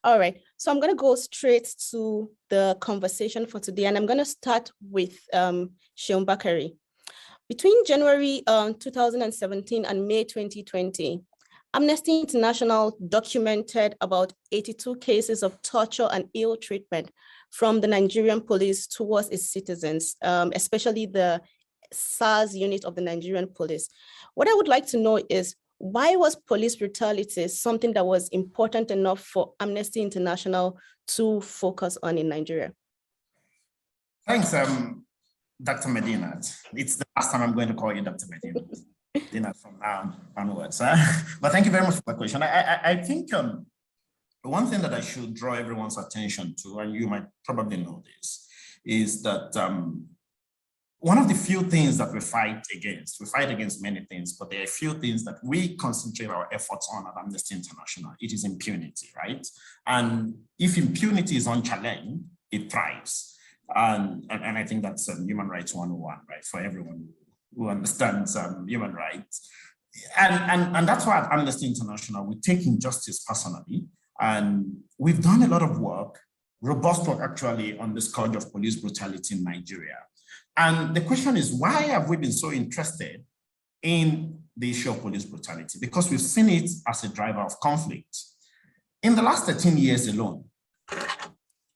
All right, so I'm going to go straight to the conversation for today, and I'm going to start with Seun Bakare. Between January 2017 and May 2020, Amnesty International documented about 82 cases of torture and ill treatment from the Nigerian police towards its citizens, especially the SARS unit of the Nigerian police. What I would like to know is, why was police brutality something that was important enough for Amnesty International to focus on in Nigeria? Thanks, Dr. Medinat. It's the last time I'm going to call you Dr. Medinat from now onwards. But thank you very much for the question. I think one thing that I should draw everyone's attention to, and you might probably know this, is that one of the few things that we fight against many things, but there are a few things that we concentrate our efforts on at Amnesty International. It is impunity, right? And if impunity is unchallenged, it thrives. And I think that's Human Rights 101, right? For everyone who understands human rights. And that's why at Amnesty International, we take injustice personally. And we've done a lot of work, robust work actually, on the scourge of police brutality in Nigeria. And the question is, why have we been so interested in the issue of police brutality? Because we've seen it as a driver of conflict. In the last 13 years alone,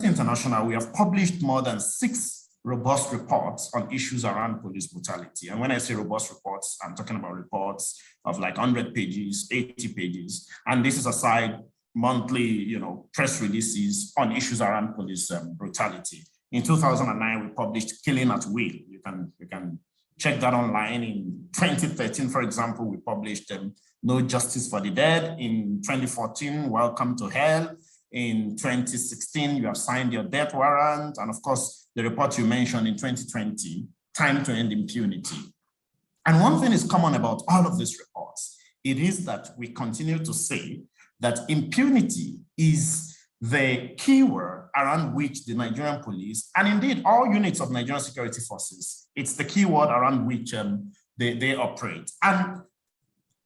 International, we have published more than 6 robust reports on issues around police brutality. And when I say robust reports, I'm talking about reports of like 100 pages, 80 pages. And this is aside monthly, press releases on issues around police brutality. In 2009, we published Killing at Will. You can check that online. In 2013, for example, we published No Justice for the Dead. In 2014, Welcome to Hell. In 2016, you have signed your death warrant. And of course, the report you mentioned in 2020, Time to End Impunity. And one thing is common about all of these reports. It is that we continue to say that impunity is the keyword around which the Nigerian police, and indeed all units of Nigerian security forces, it's the keyword around which they operate. And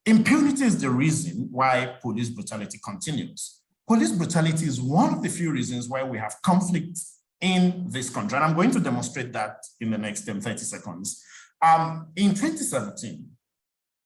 impunity is the reason why police brutality continues. Police brutality is one of the few reasons why we have conflict in this country. And I'm going to demonstrate that in the next 30 seconds. In 2017,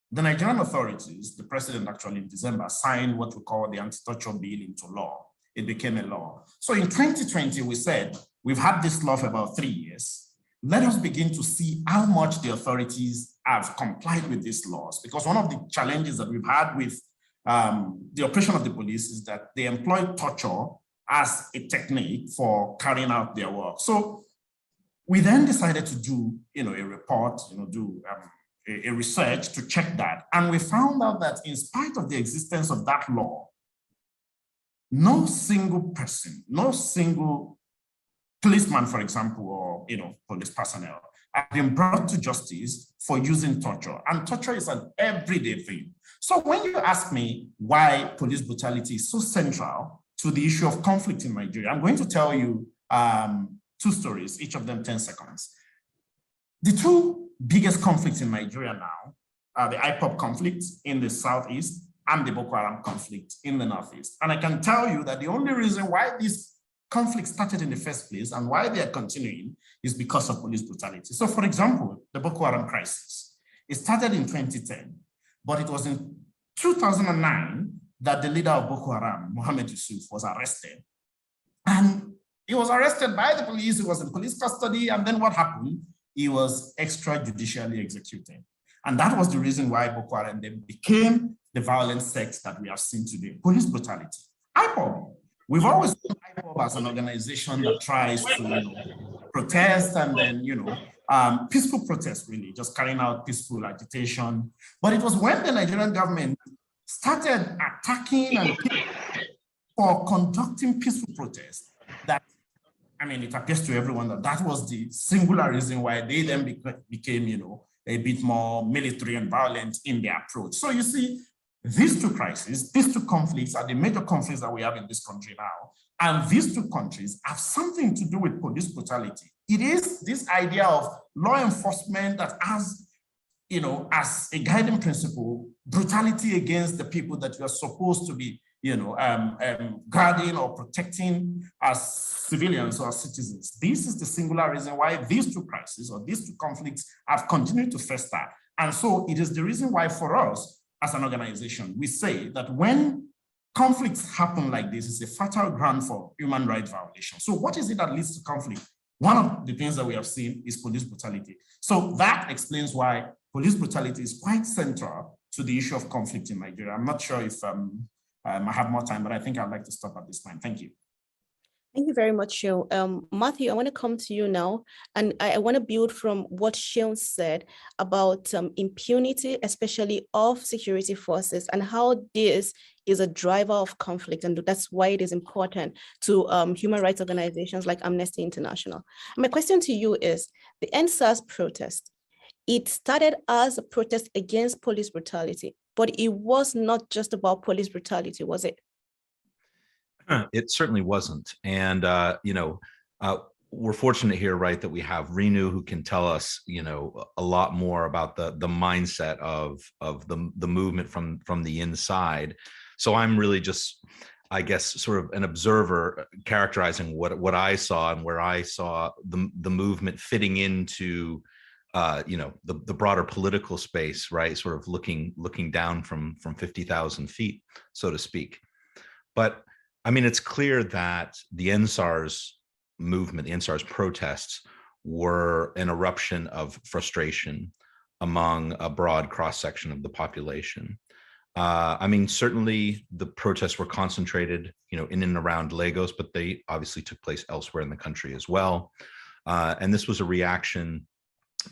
the Nigerian authorities, the president actually in December, signed what we call the anti-torture bill into law. It became a law. So in 2020, we said, we've had this law for about 3 years. Let us begin to see how much the authorities have complied with these laws. Because one of the challenges that we've had with the operation of the police is that they employ torture as a technique for carrying out their work. So we then decided to do, a report, do a research to check that. And we found out that in spite of the existence of that law, no single person, no single policeman, for example, or police personnel have been brought to justice for using torture. And torture is an everyday thing. So when you ask me why police brutality is so central to the issue of conflict in Nigeria, I'm going to tell you 2 stories, each of them 10 seconds. The 2 biggest conflicts in Nigeria now are the IPOB conflict in the southeast and the Boko Haram conflict in the northeast. And I can tell you that the only reason why this conflict started in the first place and why they are continuing is because of police brutality. So for example, the Boko Haram crisis, it started in 2010, but it was in 2009 that the leader of Boko Haram, Mohammed Yusuf, was arrested. And he was arrested by the police, he was in police custody, and then what happened? He was extrajudicially executed. And that was the reason why Boko Haram then became the violent sect that we have seen today, police brutality. IPOB, we've always seen IPOB as an organization that tries to protest and then, peaceful protest, really, just carrying out peaceful agitation. But it was when the Nigerian government started attacking and for conducting peaceful protests that, it appears to everyone that that was the singular reason why they then became, a bit more military and violent in their approach. So you see, these 2 crises, these 2 conflicts are the major conflicts that we have in this country now. And these 2 countries have something to do with police brutality. It is this idea of law enforcement that has, as a guiding principle, brutality against the people that you are supposed to be guarding or protecting our civilians or our citizens. This is the singular reason why these two crises or these two conflicts have continued to fester. And so it is the reason why for us as an organization, we say that when conflicts happen like this, it's a fertile ground for human rights violations. So what is it that leads to conflict? One of the things that we have seen is police brutality. So that explains why police brutality is quite central to the issue of conflict in Nigeria. I'm not sure if I have more time, but I think I'd like to stop at this time. Thank you. Thank you very much, Seun. Matthew, I want to come to you now, and I want to build from what Seun said about impunity, especially of security forces, and how this is a driver of conflict, and that's why it is important to human rights organizations like Amnesty International. My question to you is, the EndSARS protest, it started as a protest against police brutality, but it was not just about police brutality, was it? It certainly wasn't. And, we're fortunate here, right, that we have Rinu, who can tell us, a lot more about the mindset of the movement from the inside. So I'm really just, I guess, sort of an observer characterizing what I saw and where I saw the movement fitting into, the broader political space, right, sort of looking down from 50,000 feet, so to speak. But I mean, it's clear that the EndSARS movement, the EndSARS protests, were an eruption of frustration among a broad cross-section of the population. I mean, certainly the protests were concentrated, in and around Lagos, but they obviously took place elsewhere in the country as well. And this was a reaction,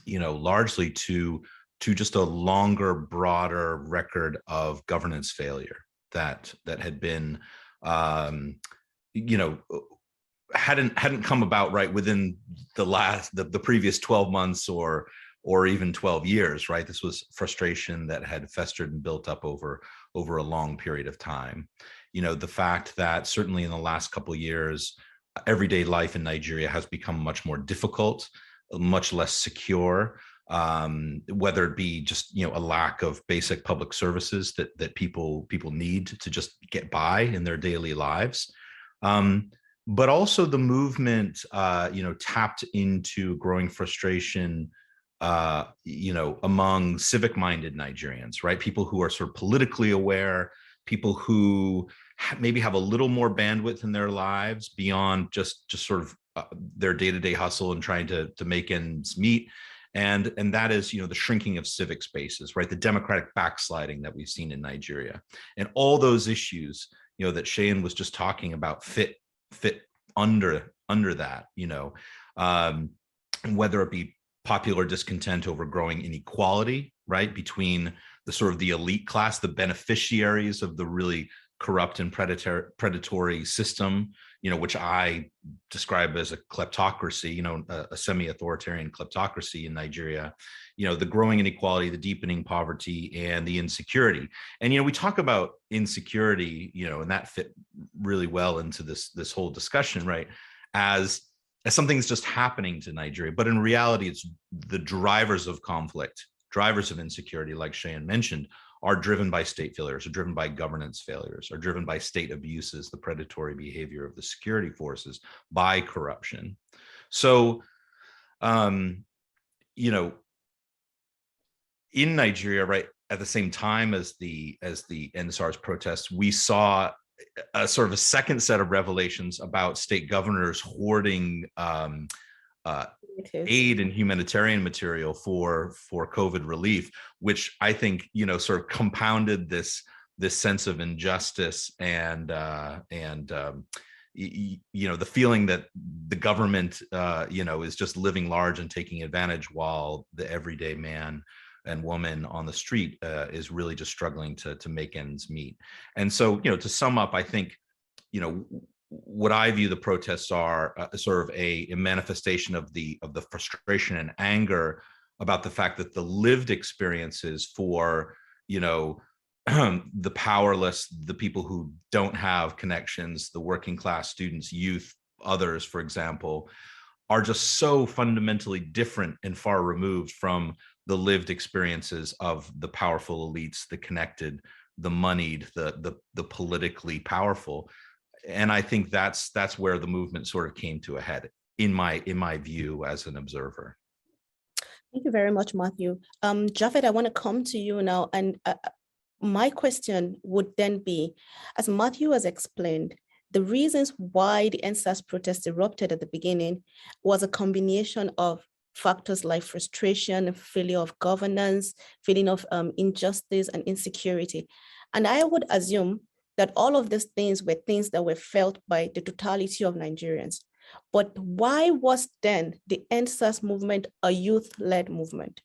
largely to just a longer, broader record of governance failure that had been hadn't come about right within the previous 12 months or even 12 years, right? This was frustration that had festered and built up over a long period of time. The fact that certainly in the last couple of years, everyday life in Nigeria has become much more difficult, much less secure, whether it be just a lack of basic public services that people need to just get by in their daily lives, but also the movement tapped into growing frustration among civic-minded Nigerians, right? People who are sort of politically aware, people who maybe have a little more bandwidth in their lives beyond just sort of their day-to-day hustle and trying to make ends meet. And that is, the shrinking of civic spaces, right? The democratic backsliding that we've seen in Nigeria, and all those issues, that Seun was just talking about fit under that, whether it be popular discontent over growing inequality, right, between the sort of the elite class, the beneficiaries of the really corrupt and predatory system, which I describe as a kleptocracy, a semi-authoritarian kleptocracy in Nigeria, the growing inequality, the deepening poverty, and the insecurity. And, we talk about insecurity, and that fit really well into this whole discussion, right, as something that's just happening to Nigeria. But in reality, it's the drivers of conflict, drivers of insecurity, like Seun mentioned, are driven by state failures, are driven by governance failures, are driven by state abuses, the predatory behavior of the security forces, by corruption. So, in Nigeria, right, at the same time as the EndSARS protests, we saw a sort of a second set of revelations about state governors hoarding aid and humanitarian material for COVID relief, which I think sort of compounded this sense of injustice and the feeling that the government is just living large and taking advantage, while the everyday man and woman on the street is really just struggling to make ends meet. And so, to sum up, I think, what I view the protests are sort of a manifestation of the frustration and anger about the fact that the lived experiences for, the powerless, the people who don't have connections, the working class students, youth, others, for example, are just so fundamentally different and far removed from the lived experiences of the powerful elites, the connected, moneyed, the politically powerful. And I think that's where the movement sort of came to a head, in my view as an observer. Thank you very much, Matthew. Japhet, I want to come to you now. And my question would then be, as Matthew has explained, the reasons why the EndSARS protest erupted at the beginning was a combination of factors like frustration, failure of governance, feeling of injustice and insecurity. And I would assume that all of these things were things that were felt by the totality of Nigerians. But why was then the EndSARS movement a youth-led movement?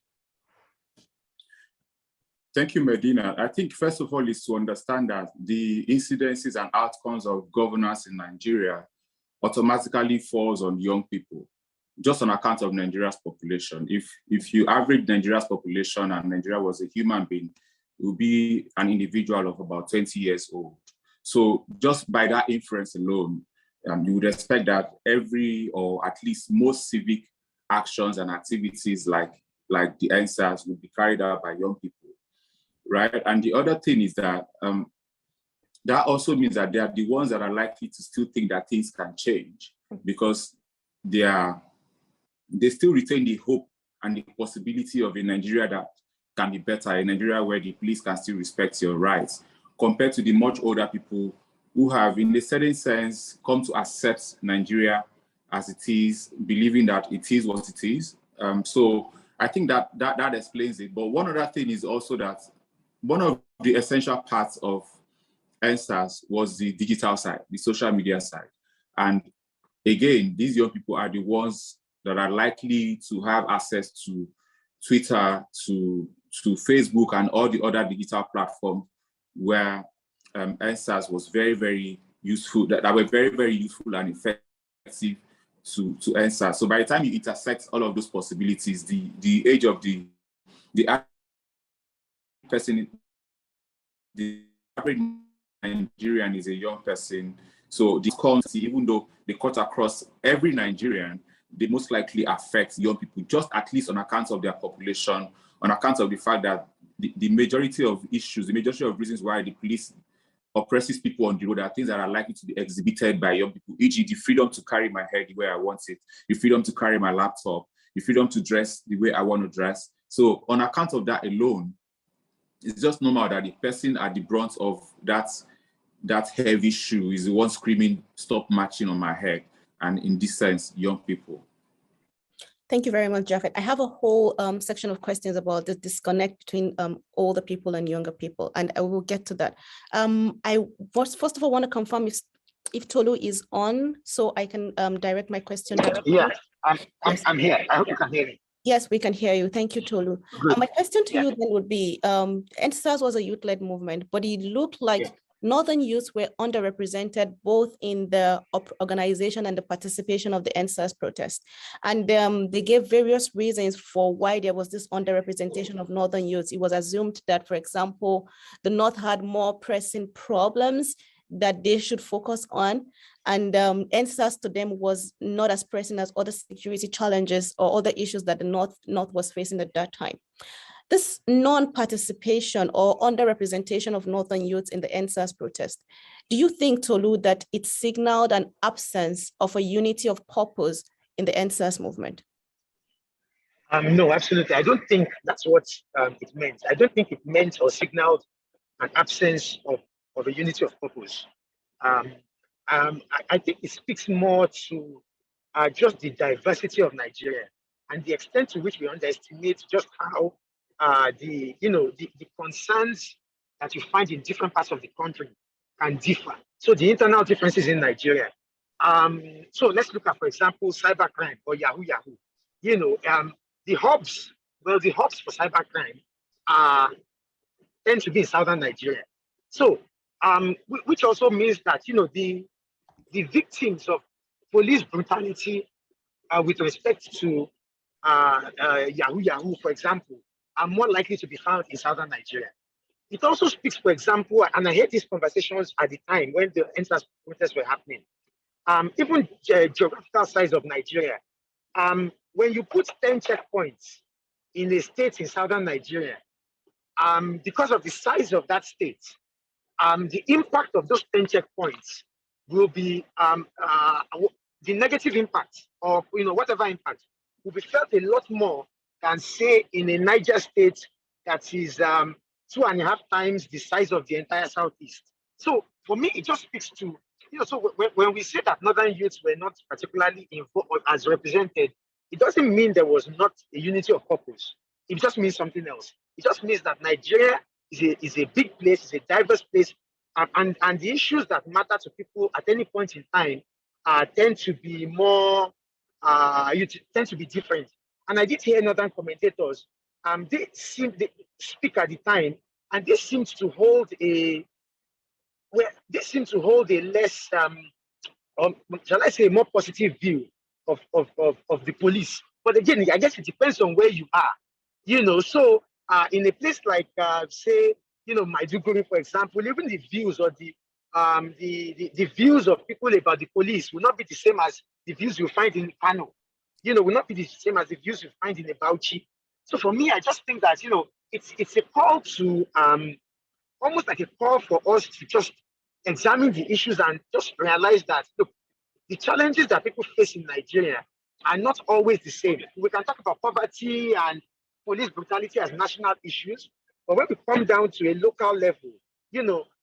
Thank you, Medina. I think first of all is to understand that the incidences and outcomes of governance in Nigeria automatically falls on young people, just on account of Nigeria's population. If you average Nigeria's population and Nigeria was a human being, it would be an individual of about 20 years old. So just by that inference alone, you would expect that every, or at least most civic actions and activities like the EndSARS would be carried out by young people. Right. And the other thing is that that also means that they are the ones that are likely to still think that things can change, because they still retain the hope and the possibility of a Nigeria that can be better, a Nigeria where the police can still respect your rights, compared to the much older people who have, in a certain sense, come to accept Nigeria as it is, believing that it is what it is. So I think that explains it. But one other thing is also that one of the essential parts of EndSARS was the digital side, the social media side. And again, these young people are the ones that are likely to have access to Twitter, to Facebook, and all the other digital platforms where EndSARS was very, very useful, that were very, very useful and effective to EndSARS. So by the time you intersect all of those possibilities, the age of the person, the average Nigerian is a young person. So this concept, even though they cut across every Nigerian, they most likely affect young people, just at least on account of their population, on account of the fact that the majority of issues, the majority of reasons why the police oppresses people on the road are things that are likely to be exhibited by young people, e.g. the freedom to carry my hair the way I want it, the freedom to carry my laptop, the freedom to dress the way I want to dress. So on account of that alone, it's just normal that the person at the brunt of that heavy shoe is the one screaming, "Stop marching on my head." And in this sense, young people. Thank you very much, Japhet. I have a whole section of questions about the disconnect between older people and younger people, and I will get to that. I first of all want to confirm if Tolu is on, so I can direct my question. Yeah, I'm here. I hope you can hear me. Yes, we can hear you. Thank you, Tolu. My question to you then would be, EndSARS was a youth-led movement, but it looked like Northern youths were underrepresented both in the organization and the participation of the EndSARS protest. And they gave various reasons for why there was this underrepresentation of Northern youths. It was assumed that, for example, the North had more pressing problems that they should focus on. And EndSARS to them was not as pressing as other security challenges or other issues that the North was facing at that time. This non-participation or underrepresentation of Northern youths in the EndSARS protest, do you think, Tolu, that it signaled an absence of a unity of purpose in the EndSARS movement? No, absolutely. I don't think that's what it meant. I don't think it meant or signaled an absence of a unity of purpose. I think it speaks more to just the diversity of Nigeria and the extent to which we underestimate just how the concerns that you find in different parts of the country can differ. So the internal differences in Nigeria. So let's look at, for example, cybercrime or Yahoo. The hubs for cybercrime tend to be in southern Nigeria. So which also means that the victims of police brutality with respect to Yahoo, for example, are more likely to be found in southern Nigeria. It also speaks, for example, and I had these conversations at the time when the EndSARS protests were happening, even geographical size of Nigeria. When you put 10 checkpoints in a state in southern Nigeria, because of the size of that state, the impact of those 10 checkpoints will be the negative impact, or whatever impact, will be felt a lot more than, say, in a Niger state that is 2.5 times the size of the entire Southeast. So for me, it just speaks to, so when we say that Northern youths were not particularly involved as represented, it doesn't mean there was not a unity of purpose. It just means something else. It just means that Nigeria is a big place, it's a diverse place, and the issues that matter to people at any point in time tend to be more, tend to be different. And I did hear northern commentators, they speak at the time, and this seems to hold a less, shall I say, a more positive view of the police. But again, I guess it depends on where you are. So in a place like, say, Maiduguri, for example, even the views or the views of people about the police will not be the same as the views you find in Kano. Will not be the same as the views you find in Bauchi. So for me, I just think that it's a call to almost like a call for us to just examine the issues and just realize that, look, the challenges that people face in Nigeria are not always the same. We can talk about poverty and police brutality as national issues, but when we come down to a local level,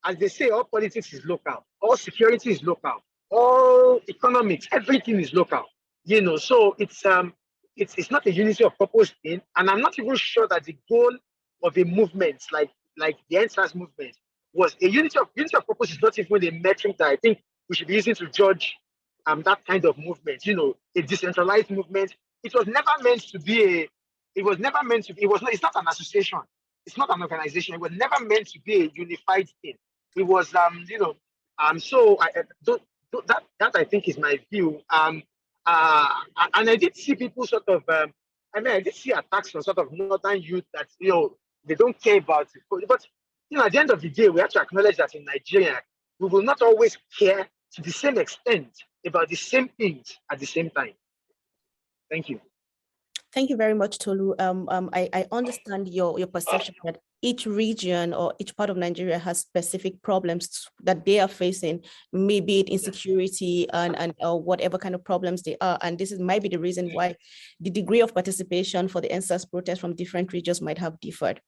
as they say, all politics is local, all security is local, all economics, everything is local. So it's not a unity of purpose thing, and I'm not even sure that the goal of a movement like the EndSARS movement was a unity of purpose. Is not even a metric that I think we should be using to judge that kind of movement. A decentralized movement. It was never meant to be it's not an association. It's not an organization. It was never meant to be a unified thing. It was so that I think is my view. And I did see people sort of I did see attacks on sort of northern youth that they don't care about it. But at the end of the day, we have to acknowledge that in Nigeria, we will not always care to the same extent about the same things at the same time. Thank you. Thank you very much, Tolu. I understand your perception that each region or each part of Nigeria has specific problems that they are facing, maybe it insecurity and whatever kind of problems they are. And this might be the reason why the degree of participation for the EndSARS protest from different regions might have differed.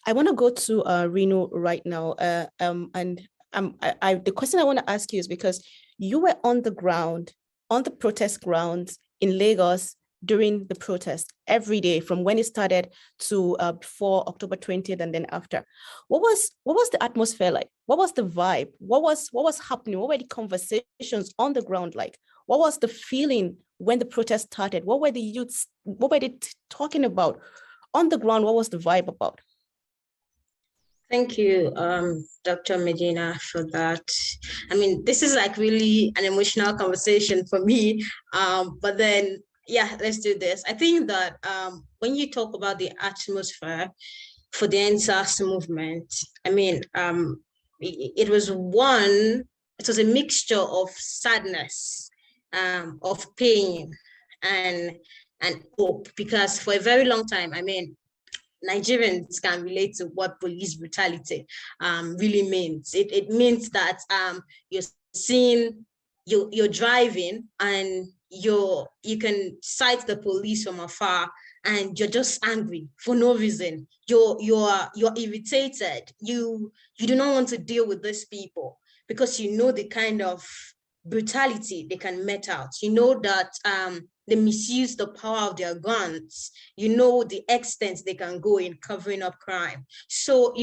I want to go to Rinu right now. The question I want to ask you is because you were on the ground, on the protest grounds in Lagos during the protest every day from when it started to before October 20th and then after. What was the atmosphere like? What was the vibe? What was happening? What were the conversations on the ground like? What was the feeling when the protest started? What were the youths, what were they talking about? On the ground, what was the vibe about? Thank you, Dr. Medina, for that. I mean, this is like really an emotional conversation for me, but then, yeah, let's do this. I think that when you talk about the atmosphere for the EndSARS movement, I mean, it was a mixture of sadness, of pain, and hope, because for a very long time, I mean, Nigerians can relate to what police brutality really means. It means that you're driving and you can sight the police from afar and you're just angry for no reason. You're irritated. You do not want to deal with these people because you know the kind of brutality they can met out. You know that they misuse the power of their guns. You know the extent they can go in covering up crime. So,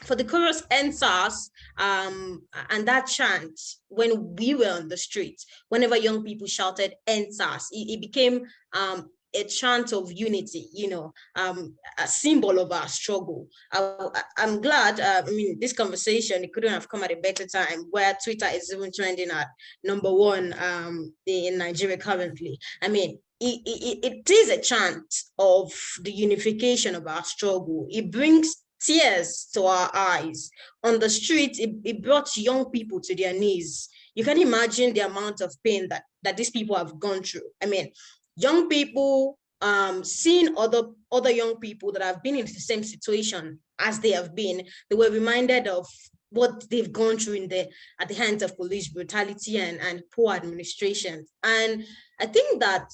for the chorus EndSARS and that chant, when we were on the streets, whenever young people shouted EndSARS, it became a chant of unity, a symbol of our struggle. I'm glad, this conversation, it couldn't have come at a better time where Twitter is even trending at #1 in Nigeria currently. I mean, it is a chant of the unification of our struggle. It brings tears to our eyes. On the street, it brought young people to their knees. You can imagine the amount of pain that these people have gone through. I mean, young people seeing other young people that have been in the same situation as they have been, they were reminded of what they've gone through at the hands of police brutality and poor administration. And I think that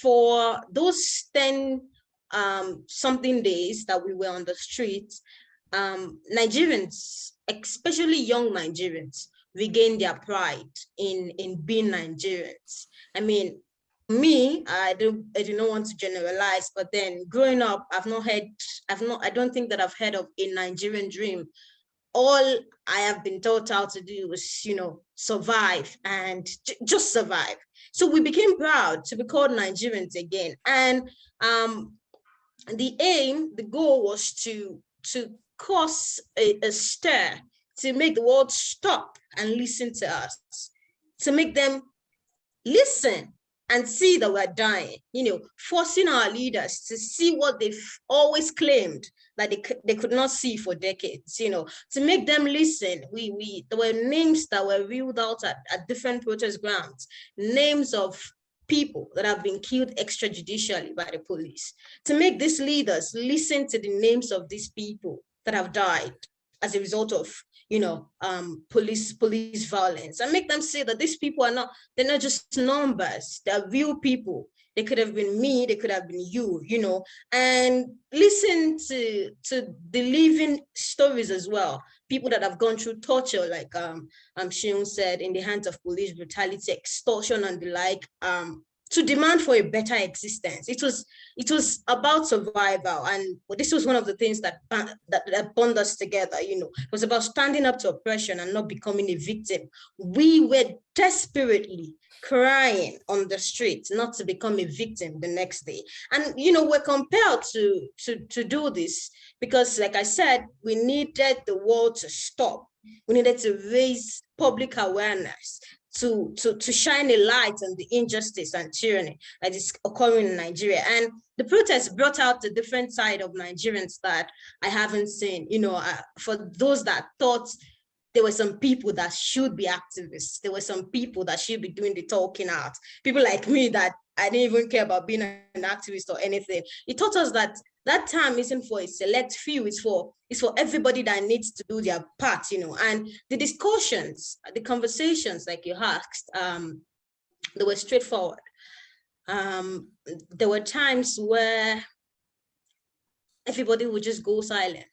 for those 10 something days that we were on the streets, Nigerians, especially young Nigerians, regained their pride in being Nigerians. I mean, me, I do not want to generalize, but then growing up, I don't think that I've heard of a Nigerian dream. All I have been taught how to do was, survive and just survive. So we became proud to be called Nigerians again. And the goal was to cause a stir, to make the world stop and listen to us, to make them listen and see that we're dying, forcing our leaders to see what they've always claimed that they could not see for decades, to make them listen. There were names that were reeled out at different protest grounds, names of people that have been killed extrajudicially by the police, to make these leaders listen to the names of these people that have died as a result of police violence, and make them see that these people they're not just numbers, they're real people. They could have been me, they could have been you, and listen to the living stories as well. People that have gone through torture, like Seun said, in the hands of police brutality, extortion, and the like, to demand for a better existence. It was about survival, and this was one of the things that bond us together. It was about standing up to oppression and not becoming a victim. We were desperately crying on the street not to become a victim the next day, and we're compelled to do this because, like I said, we needed the world to stop. We needed to raise public awareness, to shine a light on the injustice and tyranny that is occurring in Nigeria. And the protest brought out the different side of Nigerians that I haven't seen. For those that thought there were some people that should be activists, there were some people that should be doing the talking out, people like me that I didn't even care about being an activist or anything. It taught us that time isn't for a select few, it's for everybody that needs to do their part, and the discussions, the conversations, like you asked, they were straightforward. There were times where everybody would just go silent,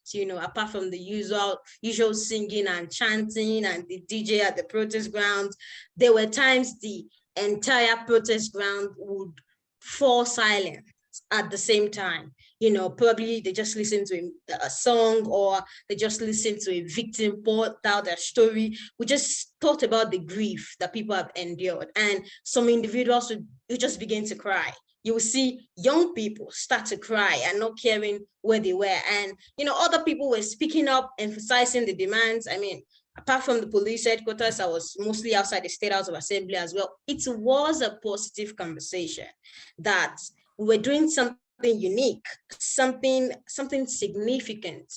apart from the usual singing and chanting and the DJ at the protest ground. There were times the entire protest ground would fall silent at the same time. Probably they just listen to a song, or they just listen to a victim pour out their story. We just talked about the grief that people have endured, and some individuals would just begin to cry. You will see young people start to cry and not caring where they were. And, other people were speaking up, emphasizing the demands. I mean, apart from the police headquarters, I was mostly outside the State House of Assembly as well. It was a positive conversation that we were doing something unique, something significant,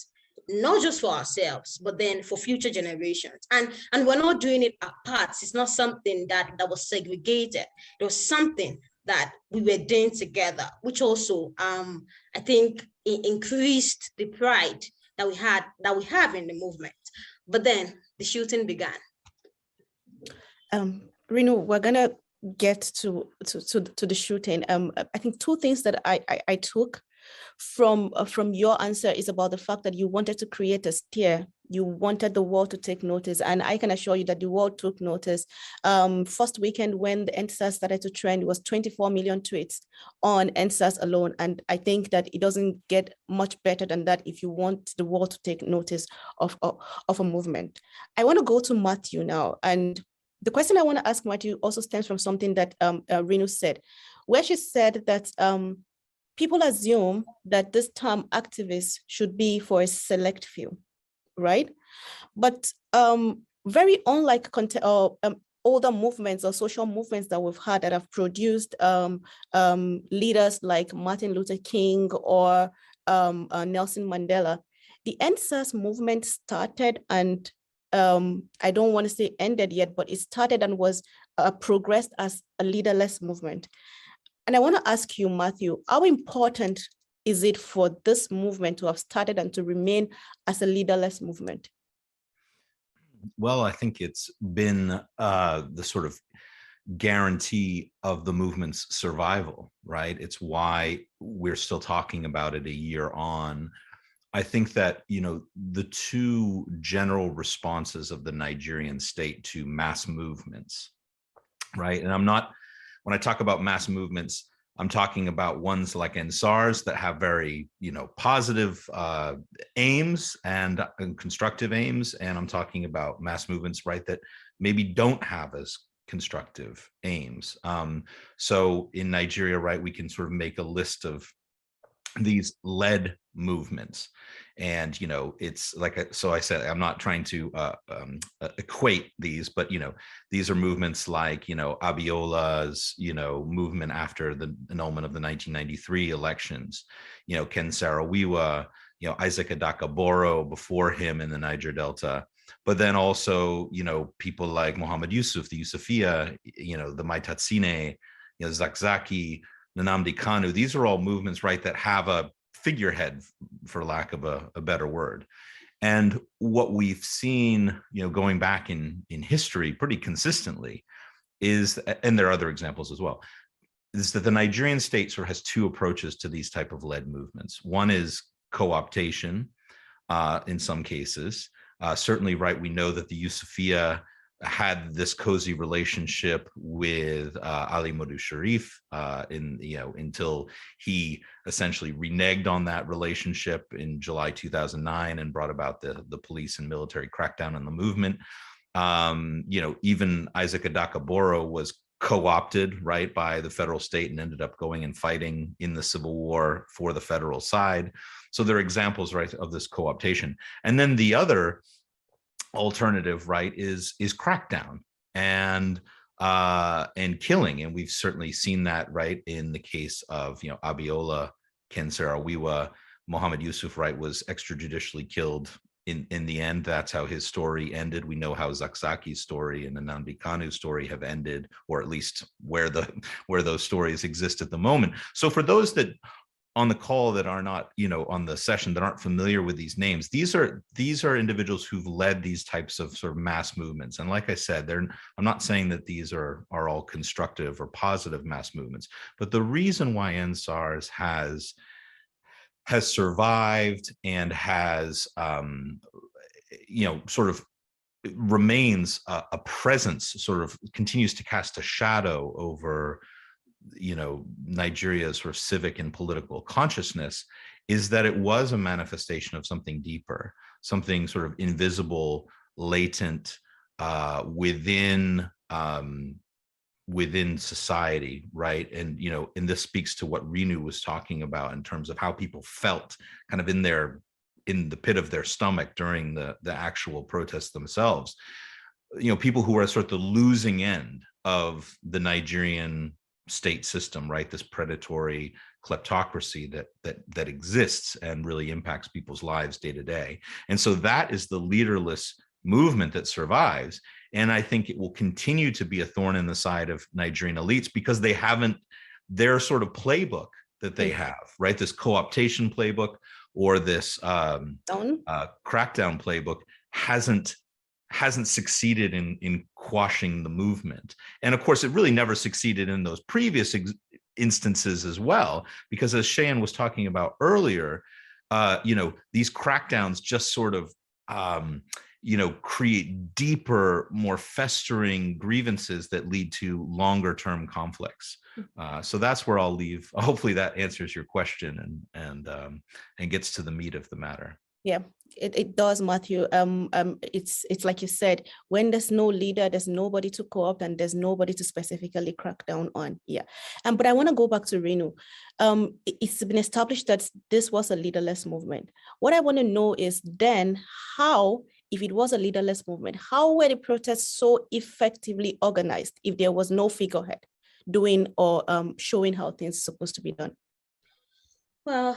not just for ourselves, but then for future generations. And we're not doing it apart. It's not something that was segregated. It was something that we were doing together, which also, I think, it increased the pride that we have in the movement. But then the shooting began. Rinu, we're gonna get to the shooting. I think two things that I took from your answer is about the fact that you wanted to create a stir. You wanted the world to take notice, and I can assure you that the world took notice. First weekend when the EndSARS started to trend, it was 24 million tweets on EndSARS alone, and I think that it doesn't get much better than that if you want the world to take notice of a movement. I want to go to Matthew now, and the question I want to ask Matthew also stems from something that Rinu said, where she said that people assume that this term activist should be for a select few, right? But very unlike older movements or social movements that we've had that have produced leaders like Martin Luther King or Nelson Mandela, the EndSARS movement started, and I don't want to say ended yet, but it started and was progressed as a leaderless movement. And I want to ask you, Matthew, how important is it for this movement to have started and to remain as a leaderless movement? Well, I think it's been the sort of guarantee of the movement's survival, right? It's why we're still talking about it a year on. I think that, the two general responses of the Nigerian state to mass movements, right? And when I talk about mass movements, I'm talking about ones like EndSARS that have very, positive aims and constructive aims. And I'm talking about mass movements, right, that maybe don't have as constructive aims. So in Nigeria, right, we can sort of make a list of these led movements. And, it's like, so I said, I'm not trying to equate these, but, these are movements like, Abiola's, movement after the annulment of the 1993 elections, Ken Saro-Wiwa, Isaac Adaka-Boro before him in the Niger Delta. But then also, people like Muhammad Yusuf, the Yusufia, the Maitatsine, Zakzaki, Nnamdi Kanu. These are all movements, right, that have a figurehead, for lack of a better word. And what we've seen, going back in history pretty consistently is, and there are other examples as well, is that the Nigerian state sort of has two approaches to these type of led movements. One is co-optation in some cases. Certainly, right, we know that the Yusufia had this cozy relationship with Ali Modu Sharif until he essentially reneged on that relationship in July 2009 and brought about the police and military crackdown on the movement. Even Isaac Adaka-Boro was co-opted, right, by the federal state and ended up going and fighting in the Civil War for the federal side. So there are examples, right, of this co-optation. And then the other alternative, right, is crackdown and killing, and we've certainly seen that, right, in the case of Abiola, Ken Saro-Wiwa, Muhammad Yusuf, right, was extrajudicially killed. In the end, that's how his story ended. We know how Zakzaki's story and the Nnamdi Kanu's story have ended, or at least where those stories exist at the moment. So for those that on the call that are not, on the session that aren't familiar with these names, these are individuals who've led these types of sort of mass movements. And like I said, I'm not saying that these are all constructive or positive mass movements, but the reason why EndSARS has survived and has, sort of remains a presence, sort of continues to cast a shadow over Nigeria's sort of civic and political consciousness, is that it was a manifestation of something deeper, something sort of invisible, latent within society, right? And and this speaks to what Rinu was talking about in terms of how people felt kind of in the pit of their stomach during the actual protests themselves. People who are sort of the losing end of the Nigerian state system, right? This predatory kleptocracy that exists and really impacts people's lives day to day. And so that is the leaderless movement that survives. And I think it will continue to be a thorn in the side of Nigerian elites because they haven't their sort of playbook that they have, right? This co-optation playbook or this crackdown playbook hasn't succeeded in quashing the movement. And of course, it really never succeeded in those previous instances as well, because as Seun was talking about earlier, these crackdowns just sort of, create deeper, more festering grievances that lead to longer term conflicts. So that's where I'll leave. Hopefully that answers your question and gets to the meat of the matter. Yeah, it does, Matthew. It's like you said, when there's no leader, there's nobody to co-opt and there's nobody to specifically crack down on. Yeah. But I want to go back to Rinu. It's been established that this was a leaderless movement. What I want to know is then how, if it was a leaderless movement, how were the protests so effectively organized if there was no figurehead doing or showing how things are supposed to be done? Well,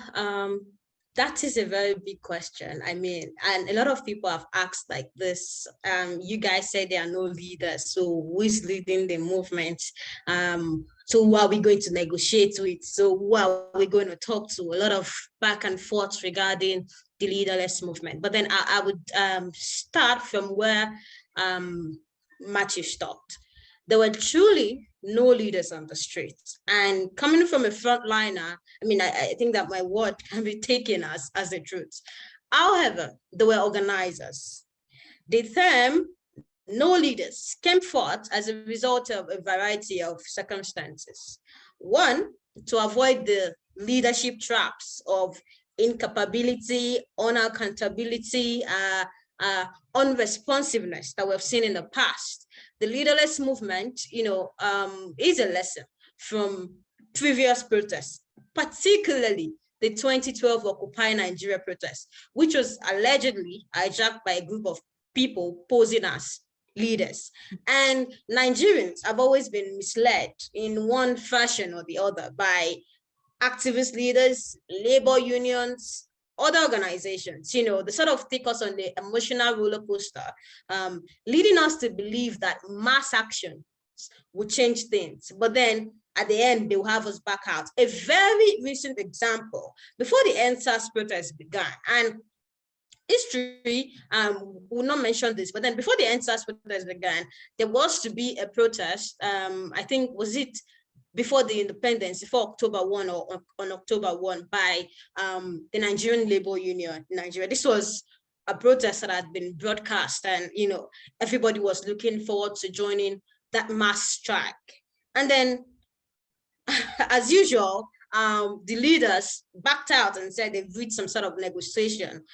that is a very big question. I mean, and a lot of people have asked like this, you guys say there are no leaders, so who is leading the movement? So who are we going to negotiate with? So who are we going to talk to? A lot of back and forth regarding the leaderless movement. But then I would start from where Matthew stopped. There were truly no leaders on the streets. And coming from a frontliner, I mean, I think that my word can be taken as the truth. However, there were organizers. The term no leaders came forth as a result of a variety of circumstances. One, to avoid the leadership traps of incapability, unaccountability, unresponsiveness that we've seen in the past. The leaderless movement, is a lesson from previous protests, particularly the 2012 Occupy Nigeria protest, which was allegedly hijacked by a group of people posing as leaders. And Nigerians have always been misled in one fashion or the other by activist leaders, labor unions, other organizations, they sort of take us on the emotional roller coaster, leading us to believe that mass action will change things. But then at the end, they'll have us back out. A very recent example, before the EndSARS protest began, and history will not mention this, but then before the EndSARS protest began, there was to be a protest, I think, was it before the independence, before October 1 or on October 1 by the Nigerian Labor Union in Nigeria. This was a protest that had been broadcast, and everybody was looking forward to joining that mass strike. And then, as usual, the leaders backed out and said they've reached some sort of negotiation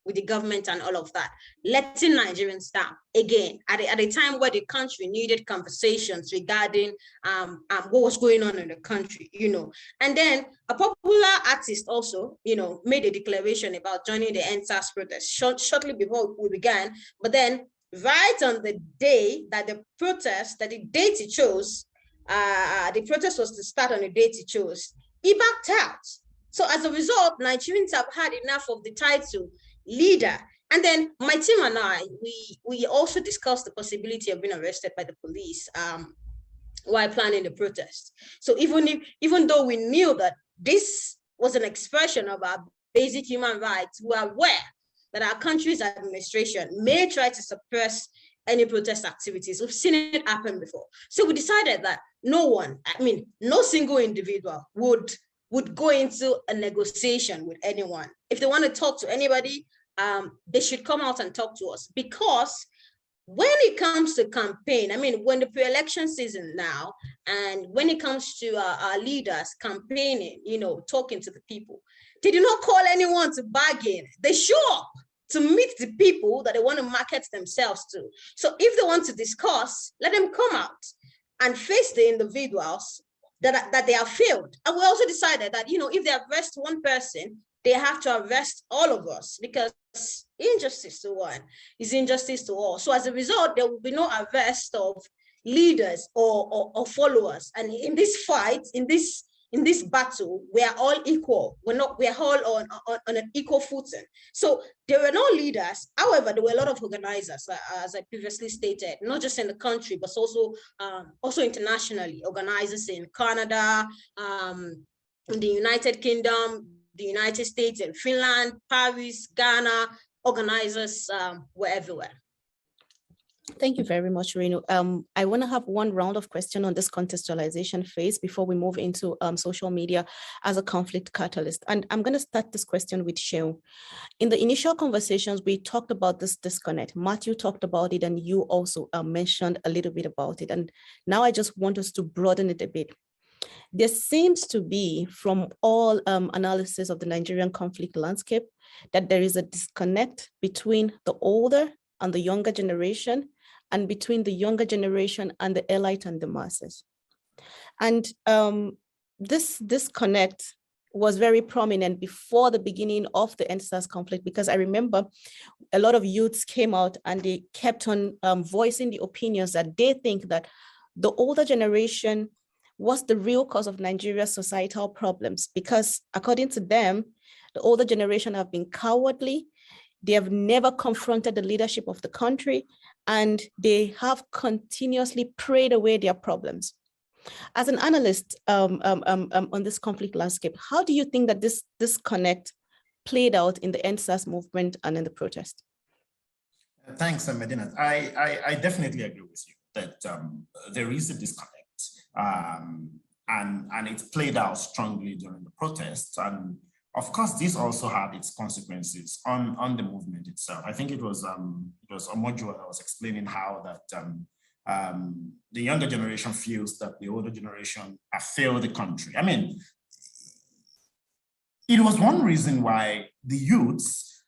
with the government and all of that, letting Nigerians down again at a time where the country needed conversations regarding what was going on in the country, And then a popular artist also, made a declaration about joining the EndSARS protest shortly before we began. But then right on the day that the date he chose, the protest was to start on the date he chose, he backed out. So as a result, Nigerians have had enough of the title leader. And then my team and I, we also discussed the possibility of being arrested by the police while planning the protest. So even though we knew that this was an expression of our basic human rights, we are aware that our country's administration may try to suppress any protest activities. We've seen it happen before. So we decided that no single individual would go into a negotiation with anyone. If they want to talk to anybody, they should come out and talk to us. Because when it comes to campaign, when the pre-election season now, and when it comes to our leaders campaigning, talking to the people, they do not call anyone to bargain. They show up to meet the people that they want to market themselves to. So if they want to discuss, let them come out and face the individuals that they have failed. And we also decided that, if they arrest one person, they have to arrest all of us, because injustice to one is injustice to all. So as a result, there will be no arrest of leaders or followers. And in this fight, in this battle, we are all equal. We are all on an equal footing. So there were no leaders. However, there were a lot of organizers, as I previously stated, not just in the country, but also internationally. Organizers in Canada, in the United Kingdom, the United States, and Finland, Paris, Ghana. Organizers were everywhere. Thank you very much, Rinu. I want to have one round of questions on this contextualization phase before we move into social media as a conflict catalyst. And I'm going to start this question with Seun. In the initial conversations, we talked about this disconnect. Matthew talked about it, and you also mentioned a little bit about it. And now I just want us to broaden it a bit. There seems to be, from all analysis of the Nigerian conflict landscape, that there is a disconnect between the older and the younger generation, and between the younger generation and the elite and the masses. And this disconnect was very prominent before the beginning of the EndSARS conflict, because I remember a lot of youths came out and they kept on voicing the opinions that they think that the older generation was the real cause of Nigeria's societal problems, because according to them, the older generation have been cowardly. They have never confronted the leadership of the country, and they have continuously prayed away their problems. As an analyst on this conflict landscape, how do you think that this disconnect played out in the EndSARS movement and in the protest? Thanks, Medinat. I definitely agree with you that there is a disconnect, and it played out strongly during the protests. And of course, this also had its consequences on the movement itself. I think it was Omojuwa that was explaining how that the younger generation feels that the older generation have failed the country. I mean, it was one reason why the youths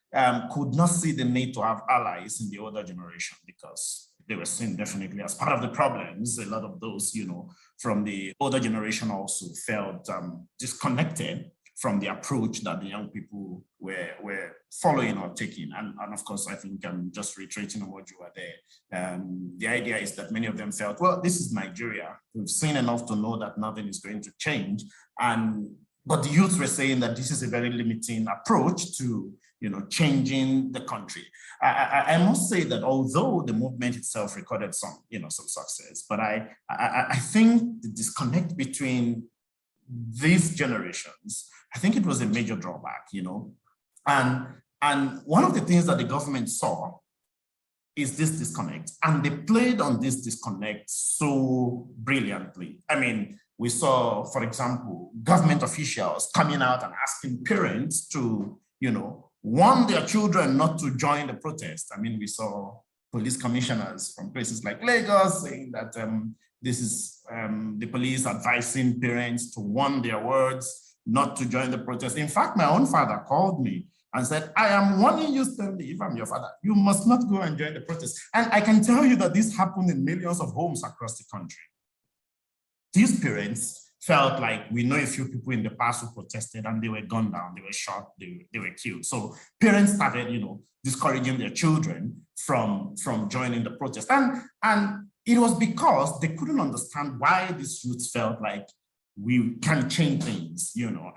could not see the need to have allies in the older generation, because they were seen definitely as part of the problems. A lot of those, from the older generation also felt disconnected from the approach that the young people were following or taking. And of course, I think I'm just reiterating on what you were there. The idea is that many of them felt, well, this is Nigeria. We've seen enough to know that nothing is going to change. But the youth were saying that this is a very limiting approach to changing the country. I must say that although the movement itself recorded some success, but I think the disconnect between these generations, I think it was a major drawback, and one of the things that the government saw is this disconnect, and they played on this disconnect so brilliantly. I mean, we saw, for example, government officials coming out and asking parents to, warn their children not to join the protest. I mean, we saw police commissioners from places like Lagos saying that this is the police advising parents to warn their words not to join the protest. In fact, my own father called me and said, I am warning you, Stanley, if I'm your father, you must not go and join the protest. And I can tell you that this happened in millions of homes across the country. These parents felt like, we know a few people in the past who protested and they were gunned down, they were shot, they were killed. So parents started, discouraging their children from joining the protest. And it was because they couldn't understand why these youths felt like we can change things,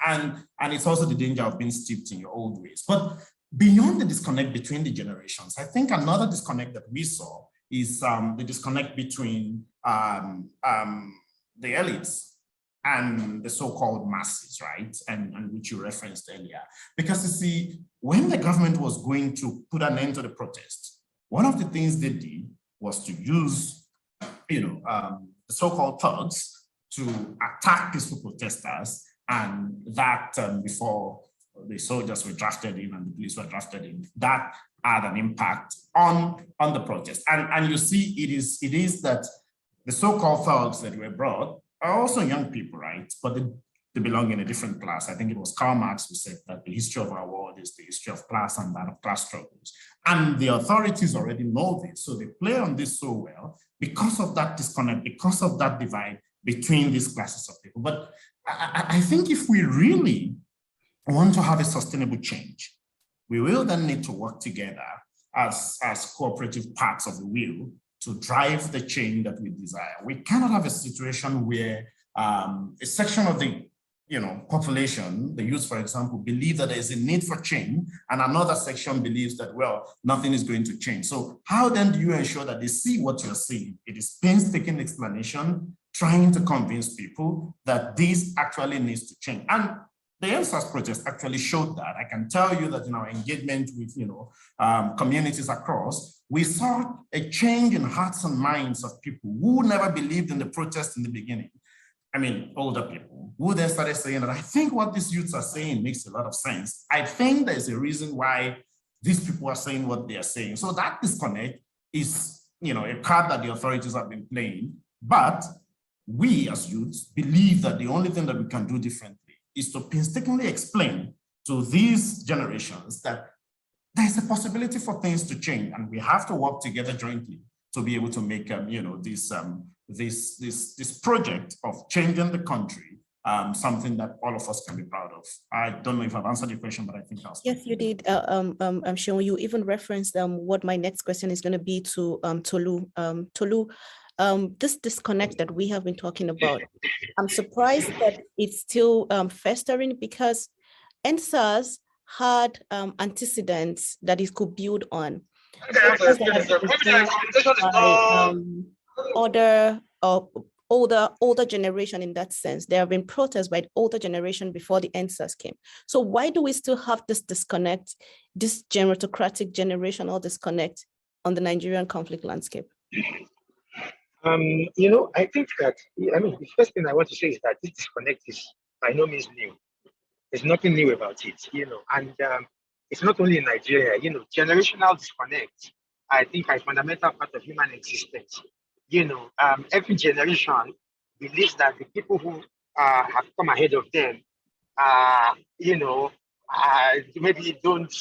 and it's also the danger of being steeped in your old ways. But beyond the disconnect between the generations, I think another disconnect that we saw is the disconnect between the elites and the so-called masses, right? And which you referenced earlier. Because you see, when the government was going to put an end to the protest, one of the things they did was to use, the so-called thugs to attack peaceful protesters, and that before the soldiers were drafted in and the police were drafted in, that had an impact on the protest. And you see, it is that the so-called thugs that were brought are also young people, right? But they belong in a different class. I think it was Karl Marx who said that the history of our world is the history of class and that of class struggles. And the authorities already know this, so they play on this so well because of that disconnect, because of that divide between these classes of people. But I think if we really want to have a sustainable change, we will then need to work together as cooperative parts of the wheel to drive the change that we desire. We cannot have a situation where a section of the population, the youth, for example, believe that there is a need for change, and another section believes that, well, nothing is going to change. So how then do you ensure that they see what you're seeing? It is painstaking explanation, trying to convince people that this actually needs to change. And the EndSARS protest actually showed that. I can tell you that in our engagement with communities across, we saw a change in hearts and minds of people who never believed in the protest in the beginning. I mean, older people who then started saying that I think what these youths are saying makes a lot of sense. I think there's a reason why these people are saying what they are saying. So that disconnect is, a card that the authorities have been playing. But we as youths believe that the only thing that we can do differently is to painstakingly explain to these generations that there's a possibility for things to change, and we have to work together jointly to be able to make this project of changing the country something that all of us can be proud of. I don't know if I've answered your question, but I think I'll stop. Yes, you did. I'm sure you even referenced what my next question is going to be to Tolu. Tolu, this disconnect that we have been talking about, I'm surprised that it's still festering, because EndSARS had antecedents that it could build on. Other older generation in that sense. There have been protests by the older generation before the EndSARS came. So why do we still have this disconnect, this gerontocratic generational disconnect on the Nigerian conflict landscape? I think that, the first thing I want to say is that this disconnect is by no means new. There's nothing new about it, and it's not only in Nigeria, generational disconnect, I think, are a fundamental part of human existence. Every generation believes that the people who have come ahead of them, maybe don't,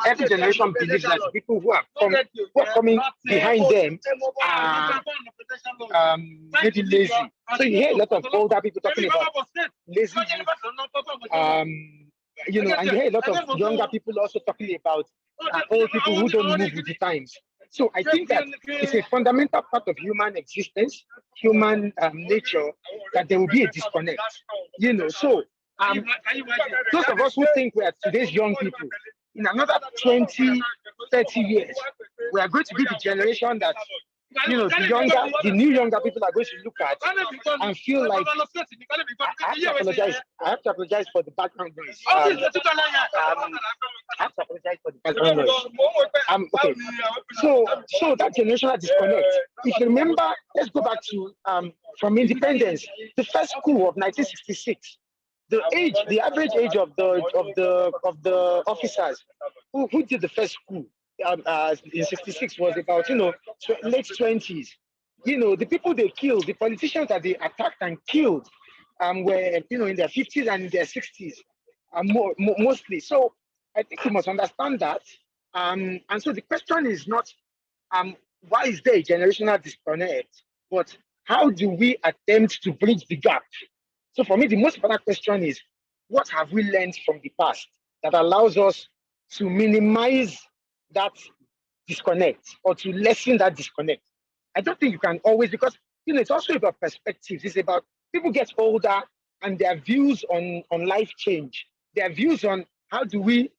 every generation believes that the people who are coming behind them are maybe lazy. So you hear a lot of older people talking about lazy and you hear a lot of younger people also talking about old people who don't move with the times. So I think that it's a fundamental part of human existence, human nature, that there will be a disconnect. So those of us who think we are today's young people, in another 20, 30 years, we are going to be the generation that, the new younger people are going to look at and feel like, I have to apologize for the background noise. I have to apologize for the background noise. Okay. So that generational disconnect, if you remember, let's go back to from independence, the first coup of 1966. The average age of the officers who did the first coup in 66 was about late 20s. The people they killed, the politicians that they attacked and killed, were in their 50s and in their 60s, mostly. So I think we must understand that. And so the question is not why is there a generational disconnect, but how do we attempt to bridge the gap? So for me, the most important question is, what have we learned from the past that allows us to minimize that disconnect or to lessen that disconnect? I don't think you can always, because it's also about perspectives. It's about people get older and their views on life change. Their views on how do we